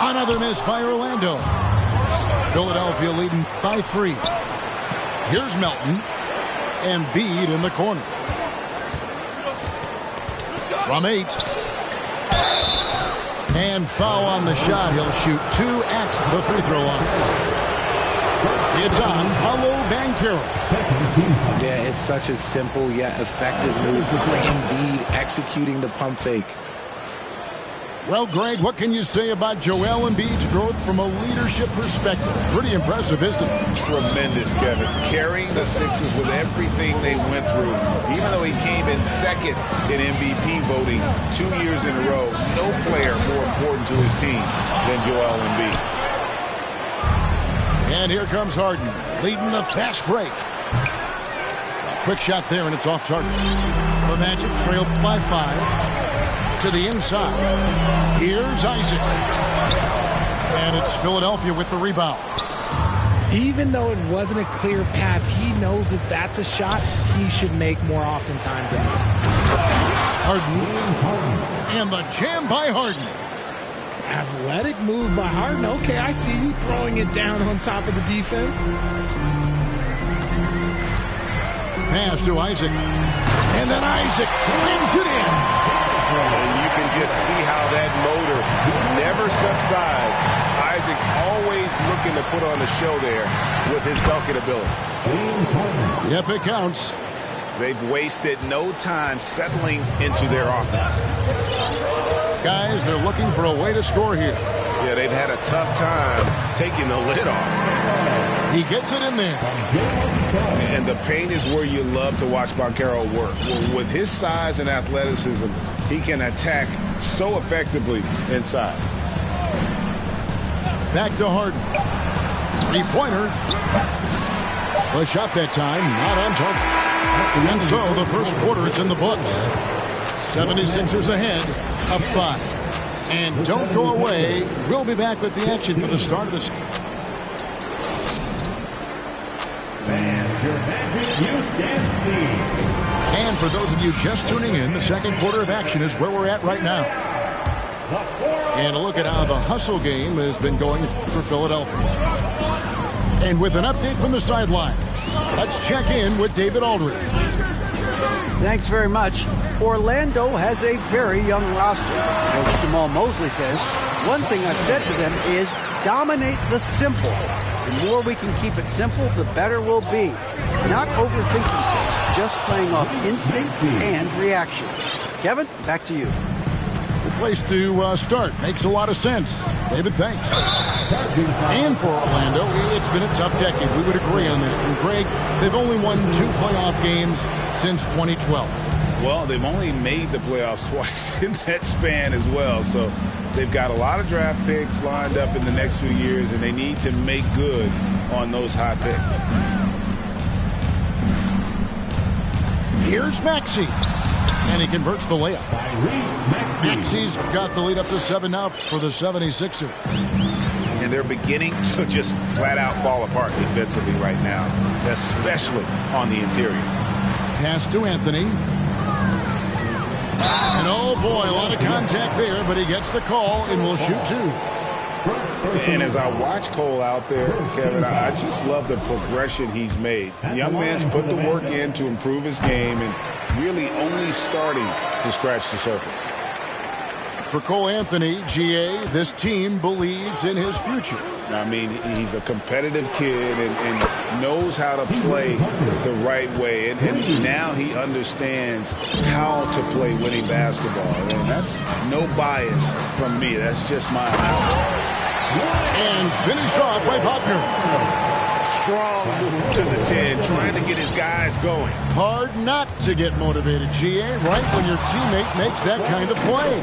Another miss by Orlando. Philadelphia leading by 3. Here's Melton. Embiid in the corner. From 8. And foul on the shot. He'll shoot 2 at the free throw line. It's on Paolo Banchero. Yeah, it's such a simple yet effective move. Embiid executing the pump fake. Well, Greg, what can you say about Joel Embiid's growth from a leadership perspective? Pretty impressive, isn't it? Tremendous, Kevin. Carrying the Sixers with everything they went through. Even though he came in second in MVP voting 2 years in a row, no player more important to his team than Joel Embiid. And here comes Harden, leading the fast break. Quick shot there, and it's off target. The Magic trail by 5. To the inside. Here's Isaac. And it's Philadelphia with the rebound. Even though it wasn't a clear path, he knows that that's a shot he should make more oftentimes than not. Harden. And the jam by Harden. Athletic move by Harden. Okay, I see you throwing it down on top of the defense. Pass to Isaac. And then Isaac slams it in. And you can just see how that motor never subsides. Isaac always looking to put on the show there with his dunking ability. Yep, it counts. They've wasted no time settling into their offense. Guys, they're looking for a way to score here. Yeah, they've had a tough time taking the lid off. He gets it in there. And the paint is where you love to watch Banchero work. Well, with his size and athleticism, he can attack so effectively inside. Back to Harden. Three-pointer. The shot that time, not on target. And so the first quarter is in the books. 76ers ahead, up 5. And don't go away. We'll be back with the action for the start of this. And for those of you just tuning in, the second quarter of action is where we're at right now. And a look at how the hustle game has been going for Philadelphia. And with an update from the sideline, let's check in with David Aldridge. Thanks very much. Orlando has a very young roster. Coach Jamal Mosley says, one thing I've said to them is dominate the simple. The more we can keep it simple, the better we'll be. Not overthinking things, just playing off instincts and reaction. Kevin, back to you. Good place to start. Makes a lot of sense. David, thanks. And for Orlando, it's been a tough decade. We would agree on that. And Greg, they've only won 2 playoff games since 2012. Well, they've only made the playoffs twice in that span as well. So they've got a lot of draft picks lined up in the next few years, and they need to make good on those high picks. Here's Maxey. And he converts the layup. Maxey's got the lead up to 7 now for the 76ers. And they're beginning to just flat out fall apart defensively right now, especially on the interior. Pass to Anthony. And oh boy, a lot of contact there, but he gets the call and will shoot 2. And as I watch Cole out there, Kevin, I just love the progression he's made. The young man's put the work in to improve his game and really only starting to scratch the surface. For Cole Anthony, GA, this team believes in his future. I mean, he's a competitive kid and knows how to play the right way. And now he understands how to play winning basketball. And that's no bias from me. That's just my analysis. And finish off by Wagner. Strong move to the 10, trying to get his guys going. Hard not to get motivated, GA, right when your teammate makes that kind of play.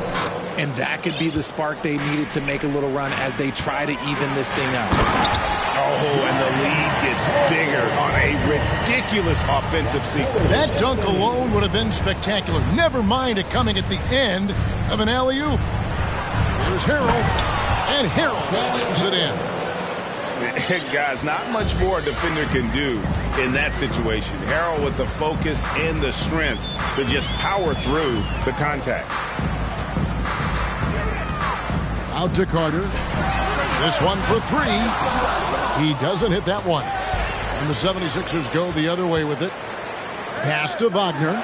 And that could be the spark they needed to make a little run as they try to even this thing up. Oh, and the lead gets bigger on a ridiculous offensive sequence. That dunk alone would have been spectacular. Never mind it coming at the end of an alley-oop. Here's Harrell, and Harrell slams it in. Guys, not much more a defender can do in that situation. Harrell with the focus and the strength to just power through the contact. Out to Carter. This one for 3. He doesn't hit that one. And the 76ers go the other way with it. Pass to Wagner.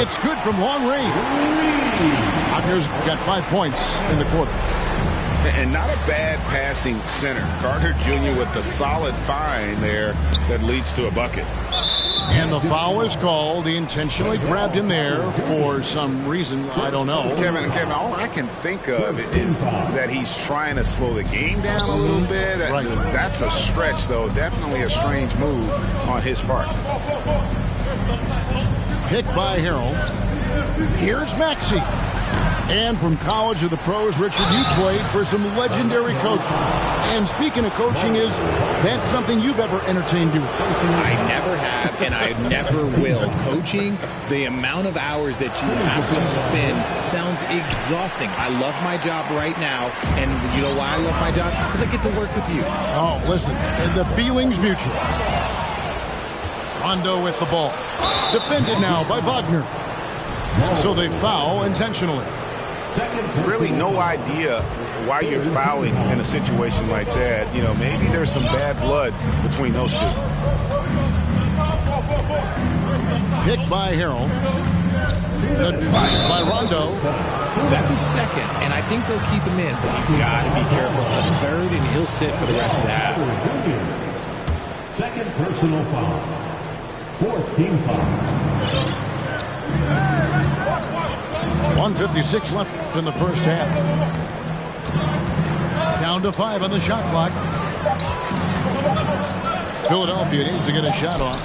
It's good from long range. Wagner's got 5 points in the quarter. And not a bad passing center. Carter Jr. with the solid find there that leads to a bucket. And the foul is called. He intentionally grabbed him there for some reason. I don't know. Kevin, all I can think of is that he's trying to slow the game down a little bit. Right. That's a stretch, though. Definitely a strange move on his part. Pick by Harrell. Here's Maxey. And from college to the pros, Richard, you played for some legendary coaches. And speaking of coaching, is that something you've ever entertained doing? I never have, and I never will. Coaching, the amount of hours that you have to spend sounds exhausting. I love my job right now, and you know why I love my job? Because I get to work with you. Oh, listen, and the feeling's mutual. Rondo with the ball. Defended now by Wagner. So they foul intentionally. Really no idea why you're fouling in a situation like that. You know, maybe there's some bad blood between those two. Pick by Harrell. The drive by Rondo. That's a second, and I think they'll keep him in, but he's got to be careful. A third, and he'll sit for the rest of the half. Second personal foul. 4th team foul. 1:56 left in the first half. Down to 5 on the shot clock. Philadelphia needs to get a shot off.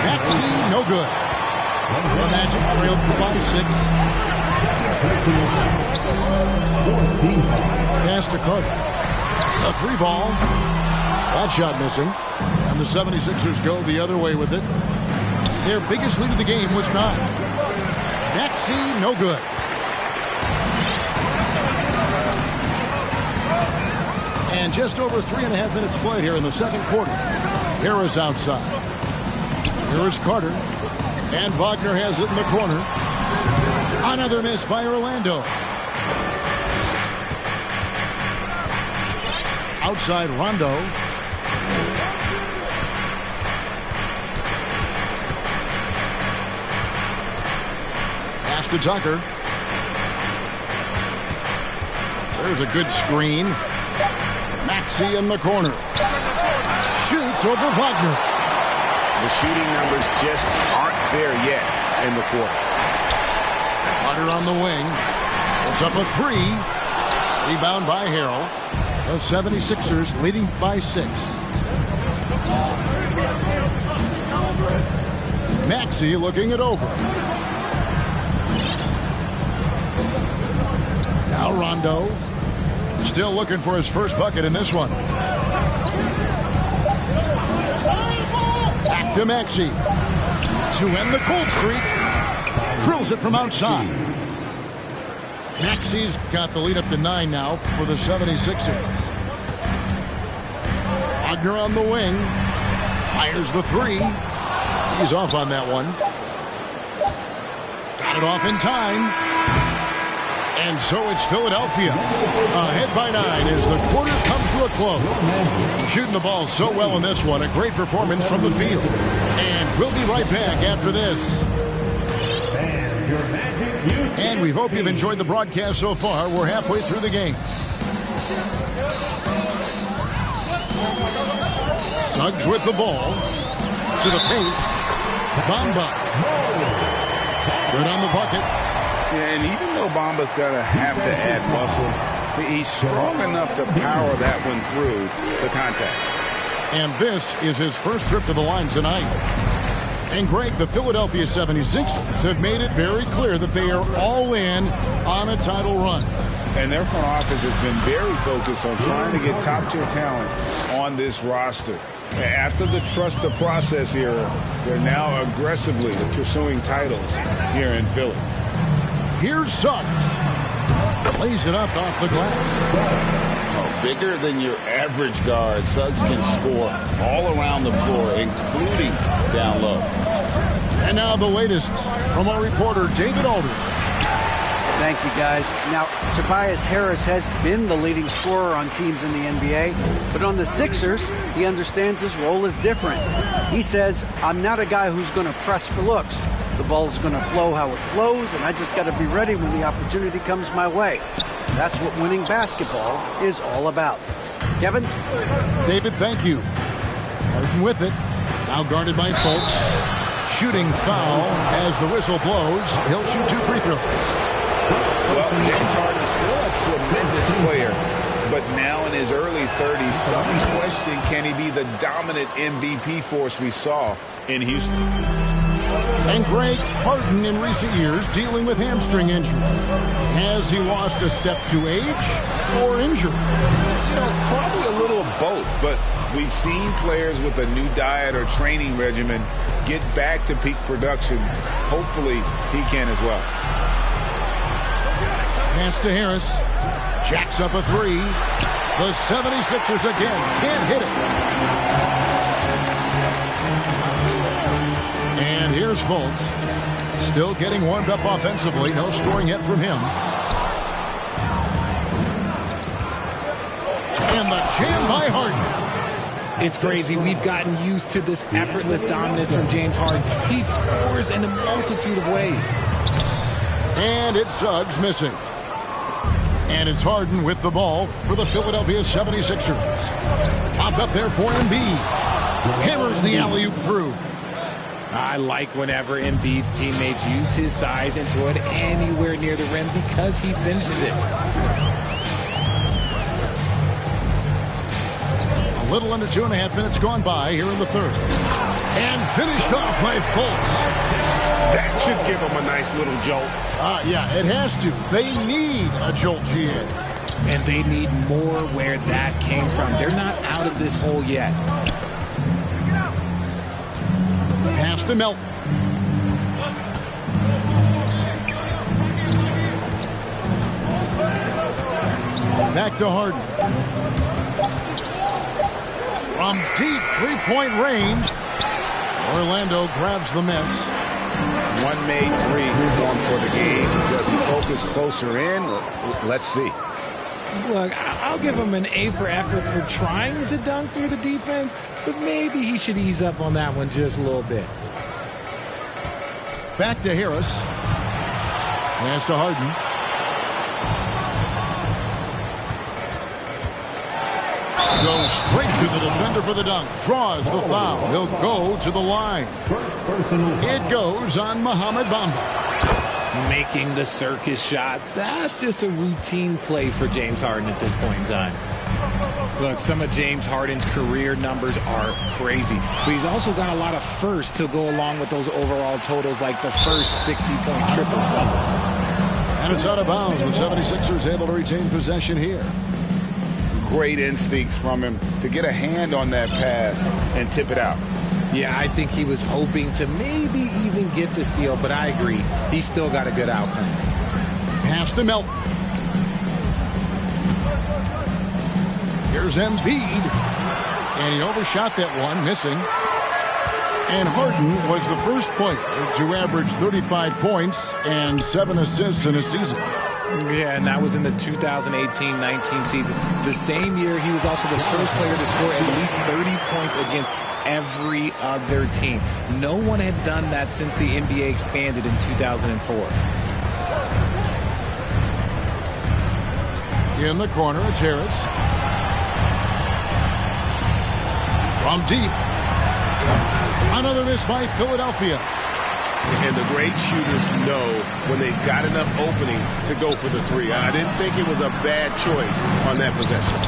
Maxey, no good. The Magic trailed by 6. Pass to Carter. A 3 ball. That shot missing. And the 76ers go the other way with it. Their biggest lead of the game was 9. Maxey, no good. And just over 3.5 minutes played here in the second quarter. Harris outside. Here is Carter. And Wagner has it in the corner. Another miss by Orlando. Outside Rondo. Pass to Tucker. There's a good screen. Maxey in the corner. Shoots over Wagner. The shooting numbers just aren't there yet in the quarter. Carter on the wing. It's up a 3. Rebound by Harrell. The 76ers leading by 6. Maxey looking it over. Now Rondo. Still looking for his first bucket in this one. Back to Maxey. To end the cold streak. Drills it from outside. Maxey's got the lead up to 9 now for the 76ers. Wagner on the wing. Fires the 3. He's off on that one. Got it off in time. And so it's Philadelphia. Ahead by 9 as the quarter comes to a close. Shooting the ball so well in this one. A great performance from the field. And we'll be right back after this. And we hope you've enjoyed the broadcast so far. We're halfway through the game. Suggs with the ball. To the paint. Bamba. Good on the bucket. Yeah, and even though Bamba's going to have to add muscle, he's strong enough to power that one through the contact. And this is his first trip to the line tonight. And Greg, the Philadelphia 76ers have made it very clear that they are all in on a title run. And their front office has been very focused on trying to get top-tier talent on this roster. After the trust the process era, they're now aggressively pursuing titles here in Philly. Here's Suggs. Plays it up off the glass. Bigger than your average guard, Suggs can score all around the floor, including down low. And now the latest from our reporter, David Aldridge. Thank you, guys. Now, Tobias Harris has been the leading scorer on teams in the NBA, but on the Sixers, he understands his role is different. He says, I'm not a guy who's going to press for looks. The ball's going to flow how it flows, and I just got to be ready when the opportunity comes my way. That's what winning basketball is all about. Kevin? David, thank you. Harden with it. Now guarded by Fultz. Shooting foul as the whistle blows. He'll shoot 2 free throws. Well, James Harden is still a tremendous player, but now in his early 30s, some question, can he be the dominant MVP force we saw in Houston? And Greg, Harden in recent years dealing with hamstring injuries. Has he lost a step to age or injury? You know, probably a little of both, but we've seen players with a new diet or training regimen get back to peak production. Hopefully, he can as well. Pass to Harris. Jacks up a 3. The 76ers again can't hit it. And here's Fultz. Still getting warmed up offensively. No scoring yet from him. And the jam by Harden. It's crazy. We've gotten used to this effortless dominance from James Harden. He scores in a multitude of ways. And it's Suggs missing. And it's Harden with the ball for the Philadelphia 76ers. Popped up there for Embiid. Hammers the alley-oop through. I like whenever Embiid's teammates use his size and throw it anywhere near the rim because he finishes it. Little under 2.5 minutes gone by here in the third. And finished off by Fultz. That should give them a nice little jolt. Yeah, it has to. They need a jolt, GA. And they need more where that came from. They're not out of this hole yet. Pass to Melton. Back to Harden. From deep three-point range, Orlando grabs the miss. One made three going for the game. Does he focus closer in? Let's see. Look, I'll give him an A for effort for trying to dunk through the defense, but maybe he should ease up on that one just a little bit. Back to Harris. Pass to Harden. Goes straight to the defender for the dunk. Draws the foul. He'll go to the line. It goes on Mohamed Bamba. Making the circus shots. That's just a routine play for James Harden at this point in time. Look, some of James Harden's career numbers are crazy, but he's also got a lot of firsts to go along with those overall totals, like the first 60-point triple-double. And it's out of bounds. The 76ers able to retain possession here. Great instincts from him to get a hand on that pass and tip it out. Yeah, I think he was hoping to maybe even get the steal, but I agree. He's still got a good outcome. Pass to Melton. Here's Embiid. And he overshot that one, missing. And Harden was the first player to average 35 points and 7 assists in a season. Yeah, and that was in the 2018-19 season. The same year, he was also the first player to score at least 30 points against every other team. No one had done that since the NBA expanded in 2004. In the corner, it's Harris. From deep. Another miss by Philadelphia. And the great shooters know when they've got enough opening to go for the three. I didn't think it was a bad choice on that possession.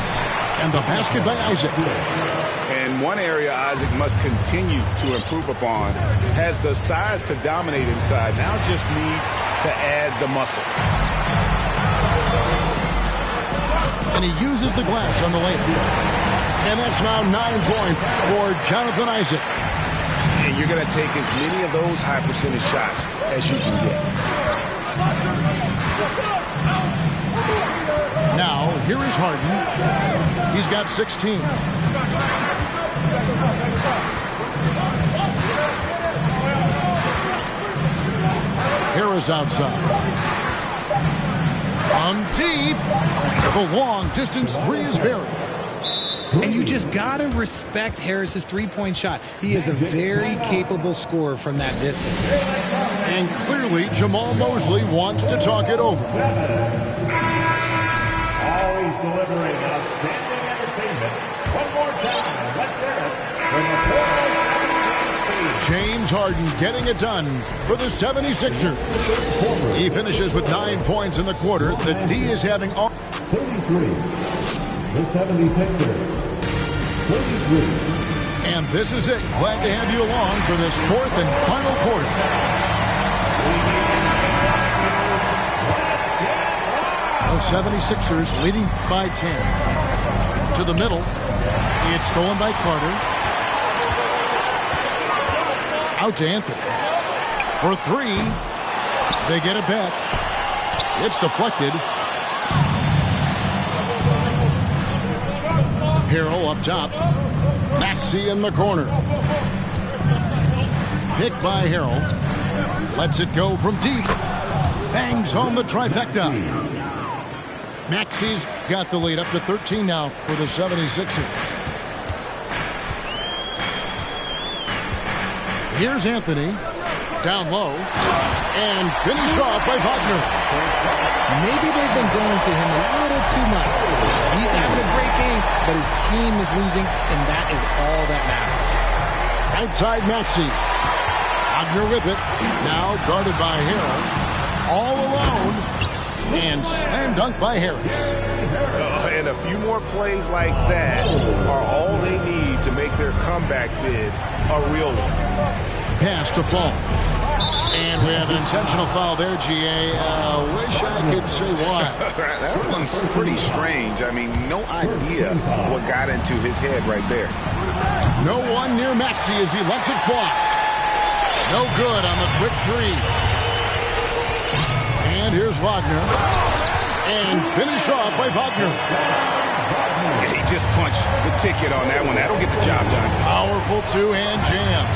And the basket by Isaac. And one area Isaac must continue to improve upon. Has the size to dominate inside. Now just needs to add the muscle. And he uses the glass on the layup. And that's now 9 points for Jonathan Isaac. And you're going to take as many of those high percentage shots as you can get. Now, here is Harden. He's got 16. Harris outside. On deep. The long distance three is buried. And you just got to respect Harris's three-point shot. He is a very capable scorer from that distance. And clearly, Jamal Mosley wants to talk it over. Always delivering outstanding entertainment. One more time, let's hear it from the James Harden getting it done for the 76ers. He finishes with 9 points in the quarter. The D is having all 33. The 76ers. 33. And this is it. Glad to have you along for this fourth and final quarter. The 76ers leading by 10. To the middle. It's stolen by Carter. Out to Anthony. For three. They get it back. It's deflected. Harrell up top. Maxey in the corner. Picked by Harrell. Lets it go from deep. Bangs home the trifecta. Maxey's got the lead up to 13 now for the 76ers. Here's Anthony. Down low. And finished off by Wagner. Maybe they've been going to him a little too much. He's having a great game, but his team is losing, and that is all that matters. Outside Maxey. Wagner with it. Now guarded by Harrell. All alone. And slam dunk by Harris. And a few more plays like that are all they need to make their comeback bid a real one. Pass to Fall. And we have an intentional foul there, GA. Wish I could say why. That one's pretty strange. I mean, no idea what got into his head right there. No one near Maxey as he lets it fly. No good on the quick three. And here's Wagner. And finished off by Wagner. Yeah, he just punched the ticket on that one. That'll get the job done. Powerful two-hand jam.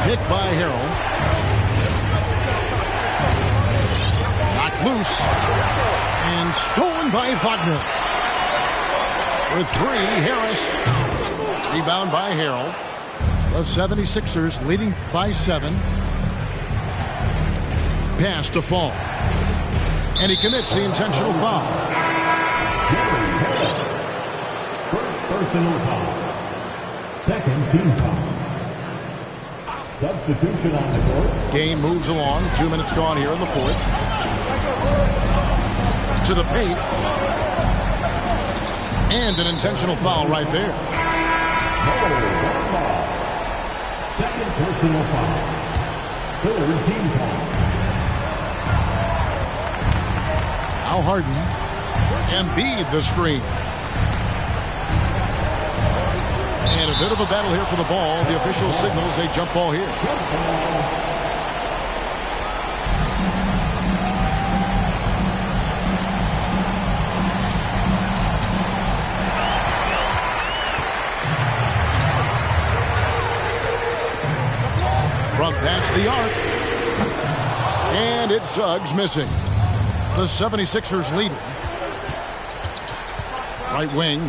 Hit by Harrell. Knocked loose. And stolen by Wagner. For three, Harris. Rebound by Harrell. The 76ers leading by 7. Pass to Fall. And he commits the intentional foul. First personal foul. Second team foul. Substitution on the court. Game moves along. 2 minutes gone here in the fourth. To the paint. And an intentional foul right there. Second personal foul. Third team foul. Now Harden. Embiid the screen. And a bit of a battle here for the ball. The official signals a jump ball here. Front past the arc. And it's Suggs missing. The 76ers lead. Right wing.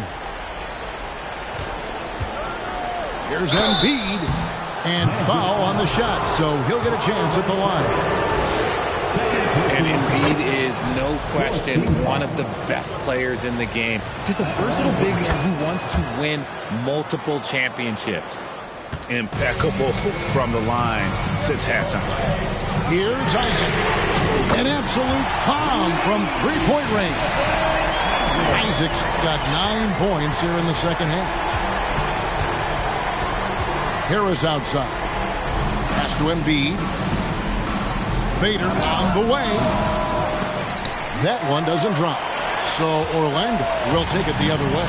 Here's Embiid. And foul on the shot, so he'll get a chance at the line. And Embiid is, no question, one of the best players in the game. Just a versatile big man who wants to win multiple championships. Impeccable from the line since halftime. Here's Isaac. An absolute bomb from three-point range. Isaac's got 9 points here in the second half. Harris outside. Pass to Embiid. Fader on the way. That one doesn't drop. So Orlando will take it the other way.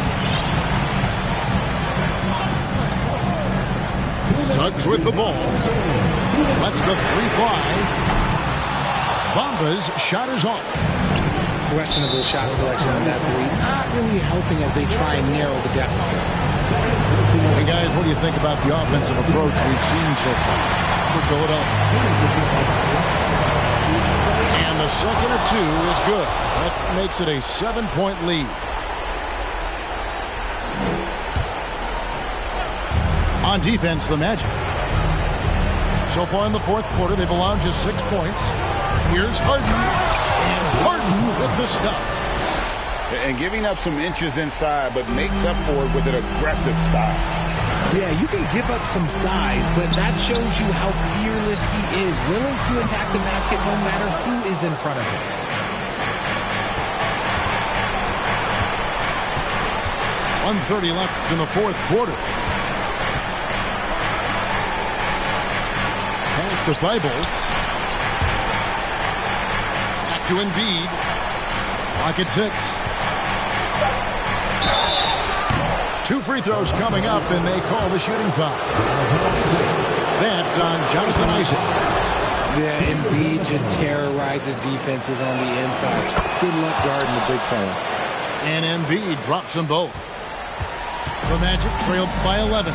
Suggs with the ball. Lets the three fly. Bamba's shot is off. Questionable shot selection on that three. Not really helping as they try and narrow the deficit. Hey guys, what do you think about the offensive approach we've seen so far for Philadelphia? And the second of 2 is good. That makes it a 7-point lead. On defense, the Magic. So far in the fourth quarter, they've allowed just 6 points. Here's Harden. And Harden with the stuff. And giving up some inches inside, but makes up for it with an aggressive style. Yeah, you can give up some size, but that shows you how fearless he is, willing to attack the basket no matter who is in front of him. .130 left in the fourth quarter. Pass to Thibault. Back to Embiid. Pocket 6. 2 free throws coming up, and they call the shooting foul. That's on Jonathan Isaac. Yeah, Embiid just terrorizes defenses on the inside. Good luck guarding the big fella. And Embiid drops them both. The Magic trailed by 11.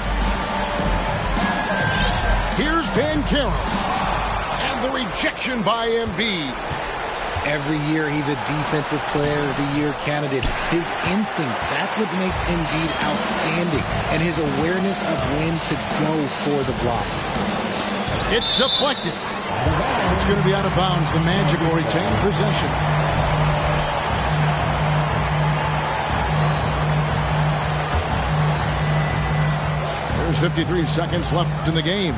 Here's Banchero. And the rejection by Embiid. Every year he's a Defensive Player of the Year candidate. His instincts, that's what makes Embiid outstanding. And his awareness of when to go for the block. It's deflected. It's going to be out of bounds. The Magic will retain possession. There's 53 seconds left in the game.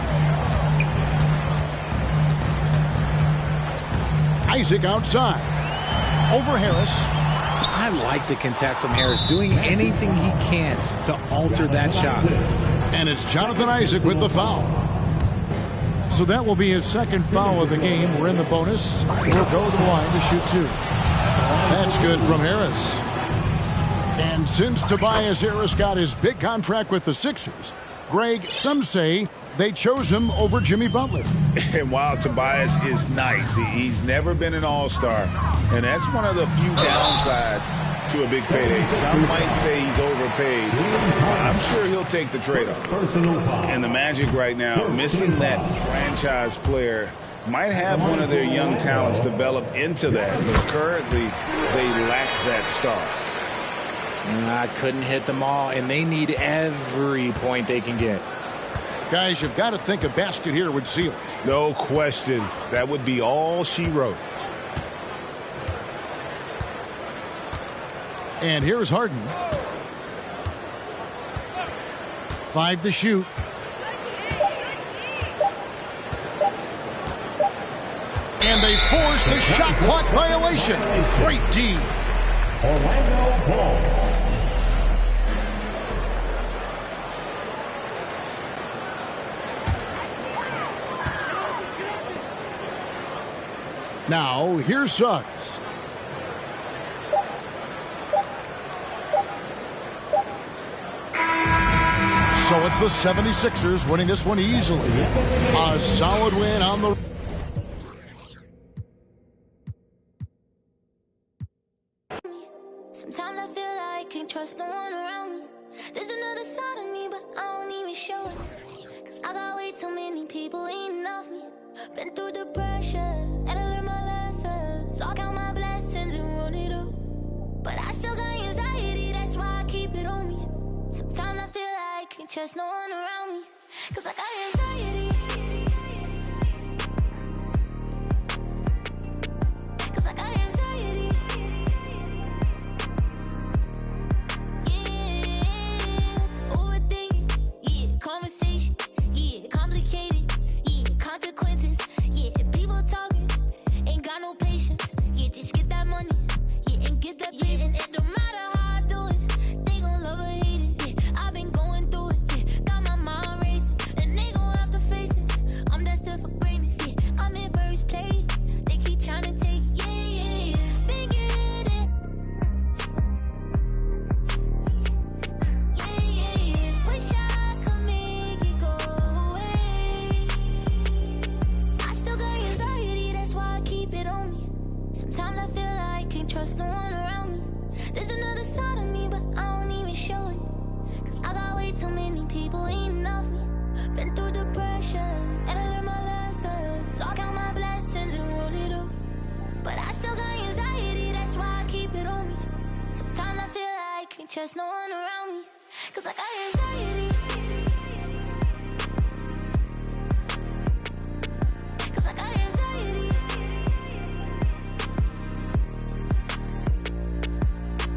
Isaac outside. Over Harris. I I like the contest from Harris, doing anything he can to alter that shot. And it's Jonathan Isaac with the foul. So that will be his second foul of the game. We're in the bonus. We'll go to the line to shoot 2. That's good from Harris. And since Tobias Harris got his big contract with the Sixers, Greg, some say they chose him over Jimmy Butler. And while Tobias is nice, he's never been an all-star. And that's one of the few downsides to a big payday. Some might say he's overpaid. I'm sure he'll take the trade-off. And the Magic right now, missing that franchise player, might have one of their young talents develop into that. But currently, they lack that star. I couldn't hit them all, and they need every point they can get. Guys, you've got to think a basket here would seal it. No question. That would be all she wrote. And here's Harden. 5 to shoot. And they force the shot clock violation. Great D. Orlando Ball. Now, here's Suggs. So it's the 76ers winning this one easily. A solid win on the... Sometimes I feel like I can't trust no one around me. There's another side of me, but I don't even show it. Cause I got way too many people eating off me. Been through the pressure, and I learned my lesson. So I count my blessings and run it up. But I still got anxiety, that's why I keep it on me. Sometimes I feel like I can't trust no one around me. Cause I got anxiety. Cause I got anxiety. Yeah, overthinking. Yeah, conversation. Yeah, complicated. Yeah, consequences. Yeah, people talking. Ain't got no patience. Yeah, just get that money. Yeah, and get that patience. And it don't matter how I do it. They gon' love or hate it. Yeah, I've been going through it. Yeah, got my mind racing. And they gon' have to face it. I'm destined for greatness. Yeah, I'm in first place. They keep trying to take it. Yeah, yeah, yeah. Been getting it. Yeah, yeah, yeah. Wish I could make it go away. I still got anxiety, that's why I keep it on me. Sometimes I feel like I can't trust no one around me. There's another side of me, but I don't even show it. Cause I got way too many people eating off me. Been through the pressure, and I learned my lesson. So I count my blessings and run it up. But I still got anxiety, that's why I keep it on me. Sometimes I feel like I can't trust no one around me. Cause I got anxiety. Cause I got anxiety.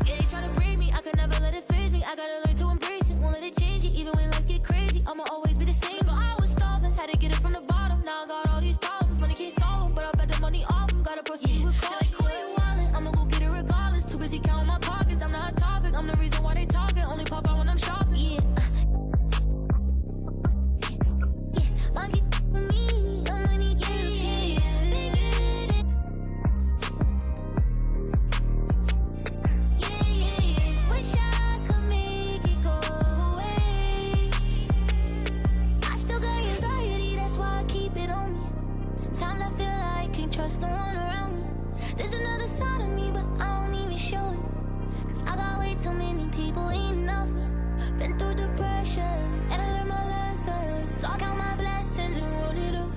Yeah, they try to break me, I could never let it phase me. I gotta learn to embrace it, won't let it change it. Even when life get crazy, I'ma always be the same. Go, I was starving, had to get it from the bottom. Now I got all these problems, money can't solve them. But I bet the money off them, gotta proceed with caution. Like, quit wildin', I'ma go get it regardless. Too busy counting my pockets, I'm the hot topic. I'm the reason why they talking, only pop out when I'm shopping. Yeah. Monkey for me, I'm money, yeah, yeah. Yeah, yeah, yeah. Wish I could make it go away. I still got anxiety, that's why I keep it on me. Sometimes I feel like I can't trust no one around me. There's another side of me, but I don't even show it. Cause I got way too many people eating off me. Been through the pressure, and I learned my lesson. So I count my blessings and run it up.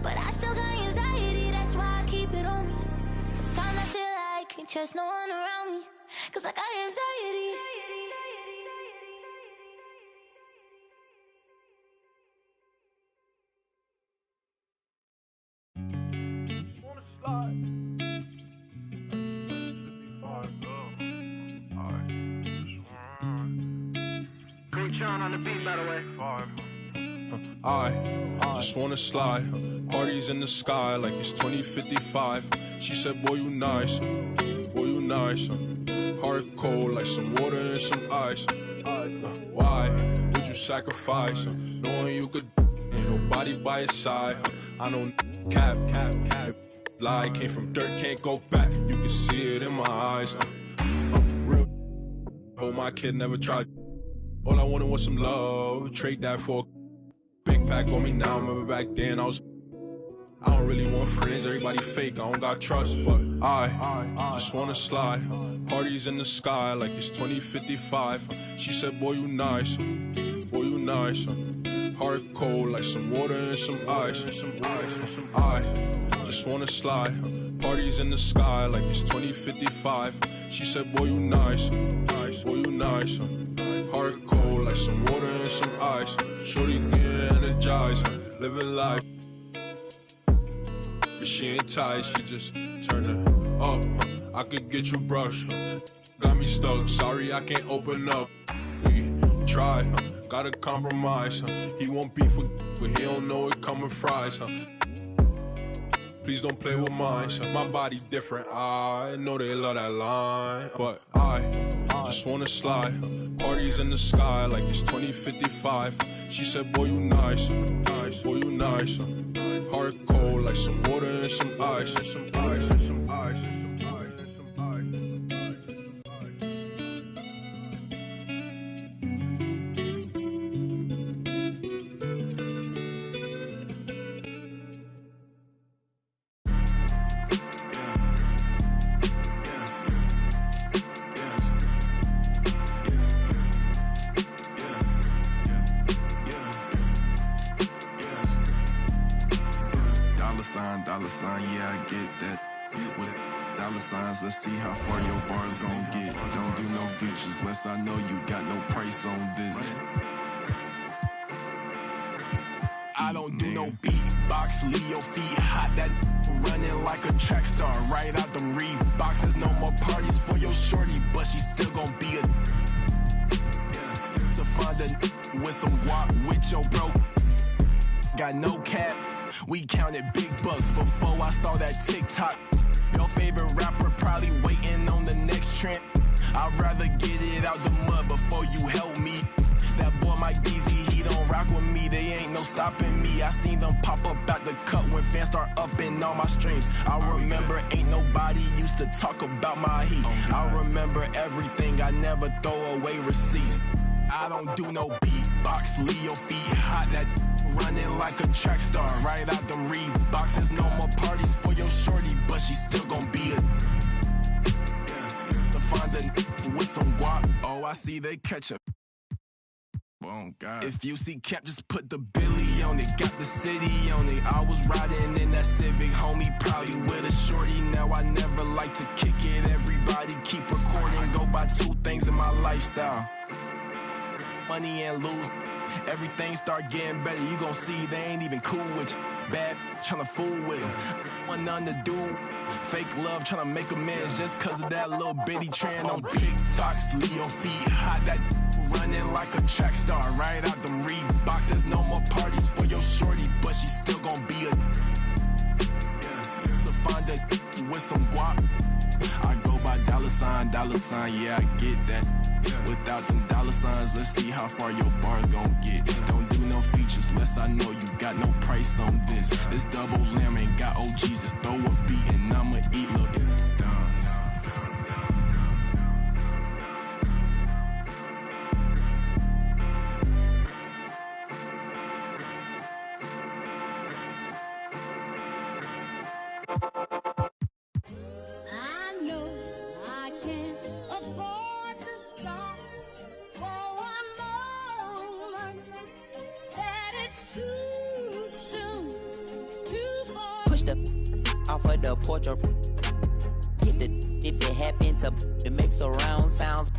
But I still got anxiety, that's why I keep it on me. Sometimes I feel like I can't trust no one around me. Cause I got anxiety. Sean on the beat, by the way. I just wanna slide. Parties in the sky like it's 2055. She said, boy, you nice. boy, you nice. Heart cold like some water and some ice. Why would you sacrifice? Knowing you could, ain't nobody by your side. I know cap. Lie came from dirt, can't go back. You can see it in my eyes. Real. Oh, my kid never tried. All I wanted was some love. Trade that for a big pack on me now. Remember back then I don't really want friends. Everybody fake. I don't got trust, but I just wanna slide. Parties in the sky like it's 2055. She said, boy, you nice. Boy, you nice. Heart cold like some water and some ice. I just wanna slide. Parties in the sky like it's 2055. She said, boy, you nice. Boy, you nice. Heart cold like some water and some ice. Shorty getting energized. Living life. But she ain't tight, she just turned it up. I could get you brushed. Got me stuck, sorry I can't open up. We try, gotta compromise. He won't beef with, but he don't know it coming fries. Please don't play with mine. My body different, I know they love that line. But I just wanna slide. Parties in the sky like it's 2055. She said, boy, you nice. Boy, you nice. Heart cold like some water and some ice. Dollar sign, yeah, I get that. With dollar signs, let's see how far your bar's gon' get. Don't do no features, less I know you got no price on this. I don't do no beatbox, leave your feet hot. That running like a track star, right out them Reeboks. There's no more parties for your shorty, but she still gon' be a. To find a with some guap with your bro. Got no cap. We counted big bucks before I saw that TikTok. Your favorite rapper probably waiting on the next trend. I'd rather get it out the mud before you help me. That boy Mike Deezy, he don't rock with me. They ain't no stopping me. I seen them pop up out the cut when fans start upping all my streams. I remember ain't nobody used to talk about my heat. I remember everything, I never throw away receipts. I don't do no beatbox, leave your feet hot. That running like a track star, right out them Reeboks. There's no more parties for your shorty, but she still gon' be a. To find a with some guap, oh, I see they catch up. Oh, God. If you see Cap, just put the Billy on it. Got the city on it. I was riding in that Civic, homie, probably with a shorty. Now I never like to kick it. Everybody keep recording. Go by two things in my lifestyle: money and lose. Everything start getting better. You gon' see they ain't even cool with you. Bad tryna fool with them. Want nothing to do. Fake love tryna make amends just cause of that little bitty trend on TikToks. Leave your feet hot. That running like a track star, right out them Reeboks. There's no more parties for your shorty, but she still gon' be a. To find a with some guap, I go by dollar sign, yeah, I get that. Without them dollar signs, let's see how far your bar's gon' get. Don't do no features, less I know you got no price on this. This double lamb ain't got OGs, just throw a beat and I'ma eat little. Off of the porch or hit the if it happen to make surround sounds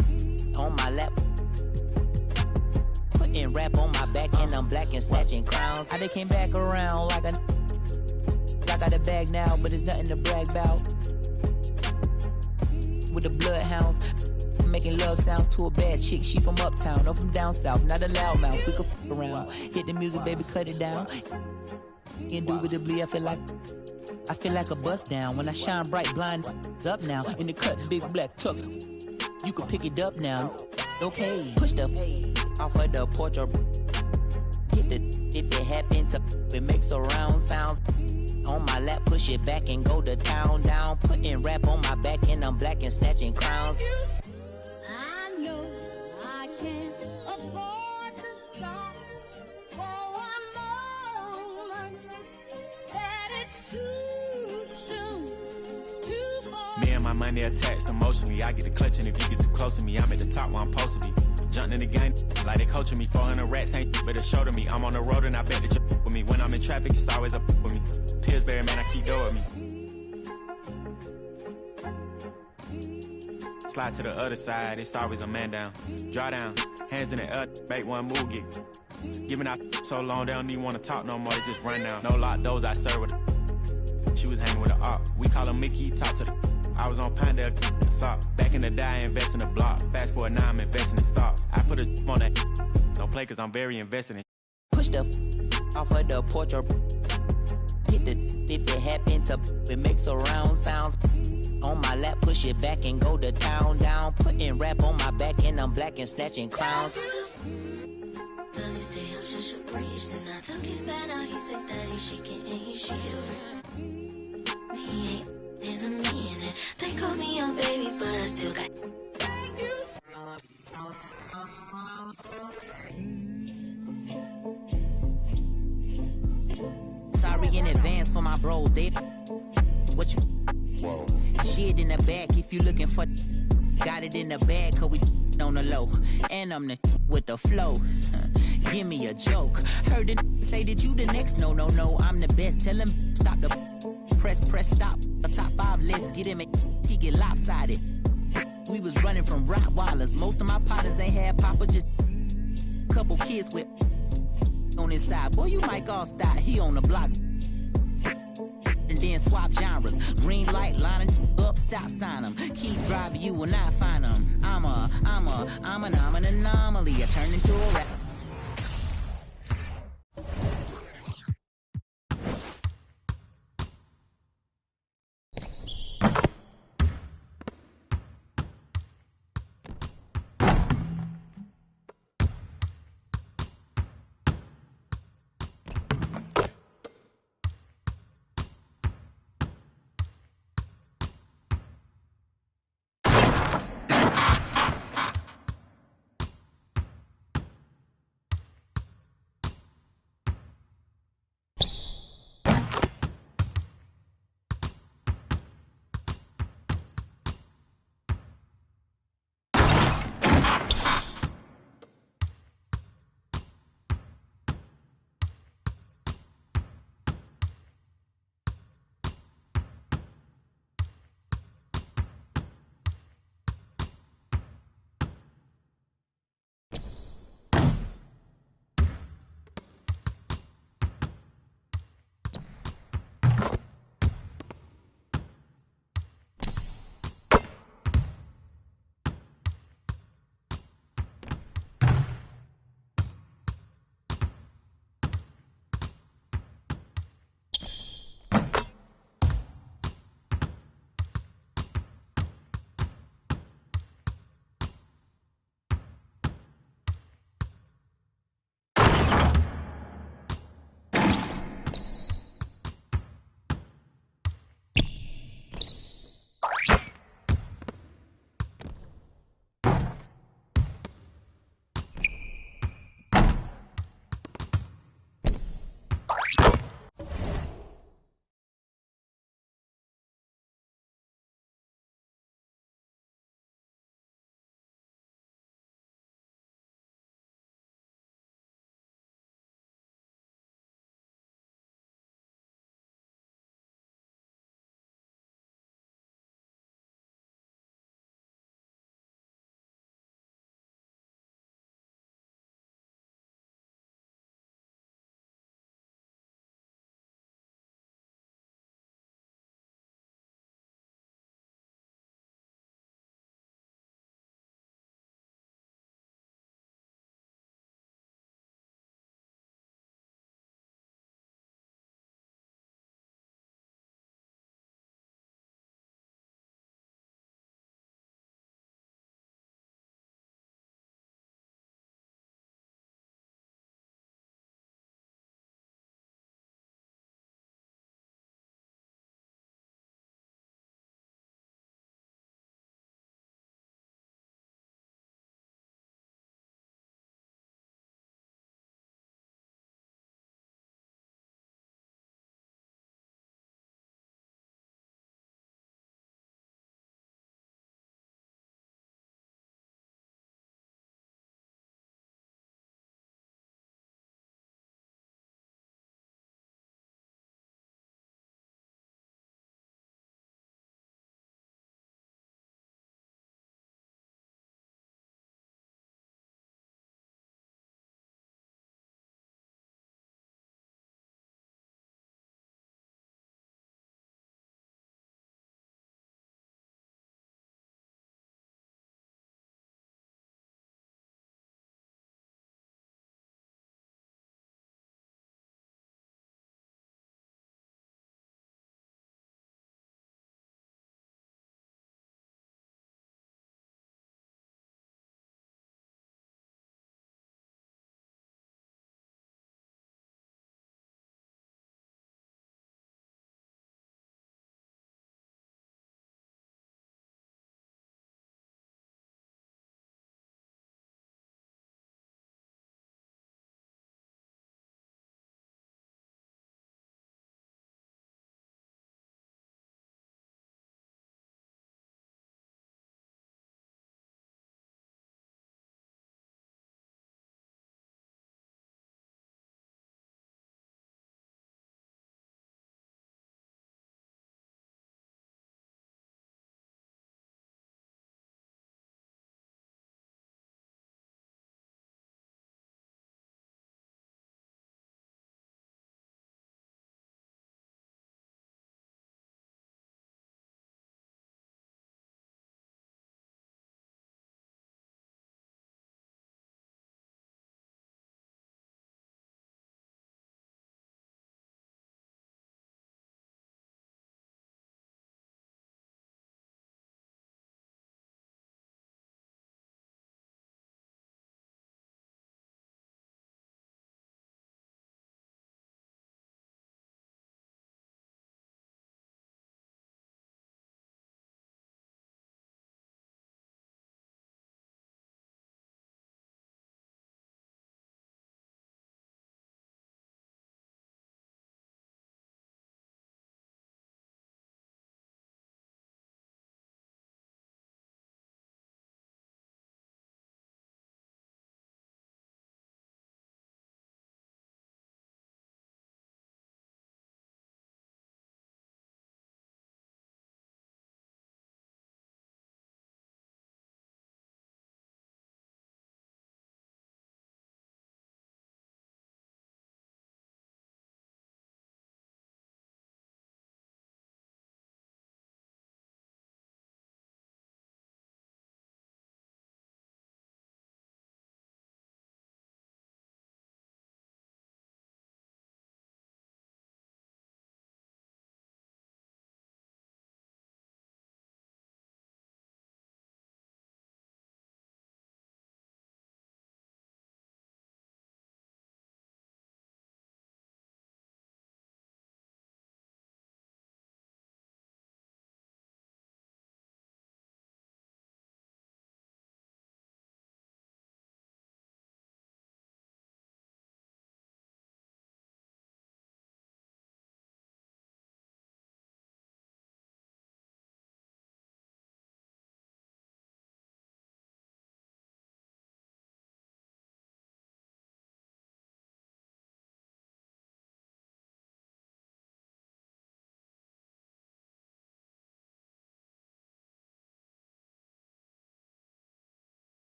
on my lap. Putting rap on my back and I'm black and snatching crowns. I done came back around like a. I got a bag now, but it's nothing to brag about. With the bloodhounds, making love sounds to a bad chick. She from uptown, no from down south. Not a loudmouth, we could f around. Hit the music, baby, cut it down. Indubitably, I feel like I feel like a bust down when I shine bright, blind up now. In the cut, big black truck. You can pick it up now. Okay, push the off of the porch or hit the if it happen to it makes a round sounds. On my lap, push it back and go to town down. Putting rap on my back and I'm black and snatching crowns. I know I can't afford to stop for one moment. That it's too soon to fall. Me and my money attached emotionally. I get the clutch, and if you get too close to me, I'm at the top where I'm supposed to be. Jumping in the game like they coaching me. 400 rats ain't but a show to me. I'm on the road and I bet that you with me. When I'm in traffic, it's always up with me. Pillsbury, man, I keep doing with me. Slide to the other side, it's always a man down. Draw down, hands in the air, bait one move, get. Giving out so long, they don't even want to talk no more, they just run down. No lock doors, I serve with a. She was hanging with a op. We call him Mickey, talk to the. I was on Pinedale, back in the day, I invest in the block. Fast forward now, I'm investing in stocks. I put a on that. Don't play cause I'm very invested in. Push the off of the porch or hit the if it happen to it makes a round sounds. On my lap, push it back and go to town down. Putting rap on my back and I'm black and snatching crowns. Does he stay up just a breeze? Then I took it back, now he said that he's shaking and he's shivering. He ain't in a minute. They call me young baby, but I still got. Sorry in advance for my bros, they what you shit in the back if you looking for got it in the bag cause we on the low and I'm the with the flow. Give me a joke. Heard the say that you the next. No, I'm the best. Tell him stop the press stop. A top 5 list, get him he get lopsided. We was running from Rottweilers. Most of my partners ain't had papa, just couple kids with on his side. Boy, you might all stop. He on the block. And then swap genres. Green light, lining up, stop sign them. Keep driving, you will not find them. I'm an anomaly. I turn into a rap.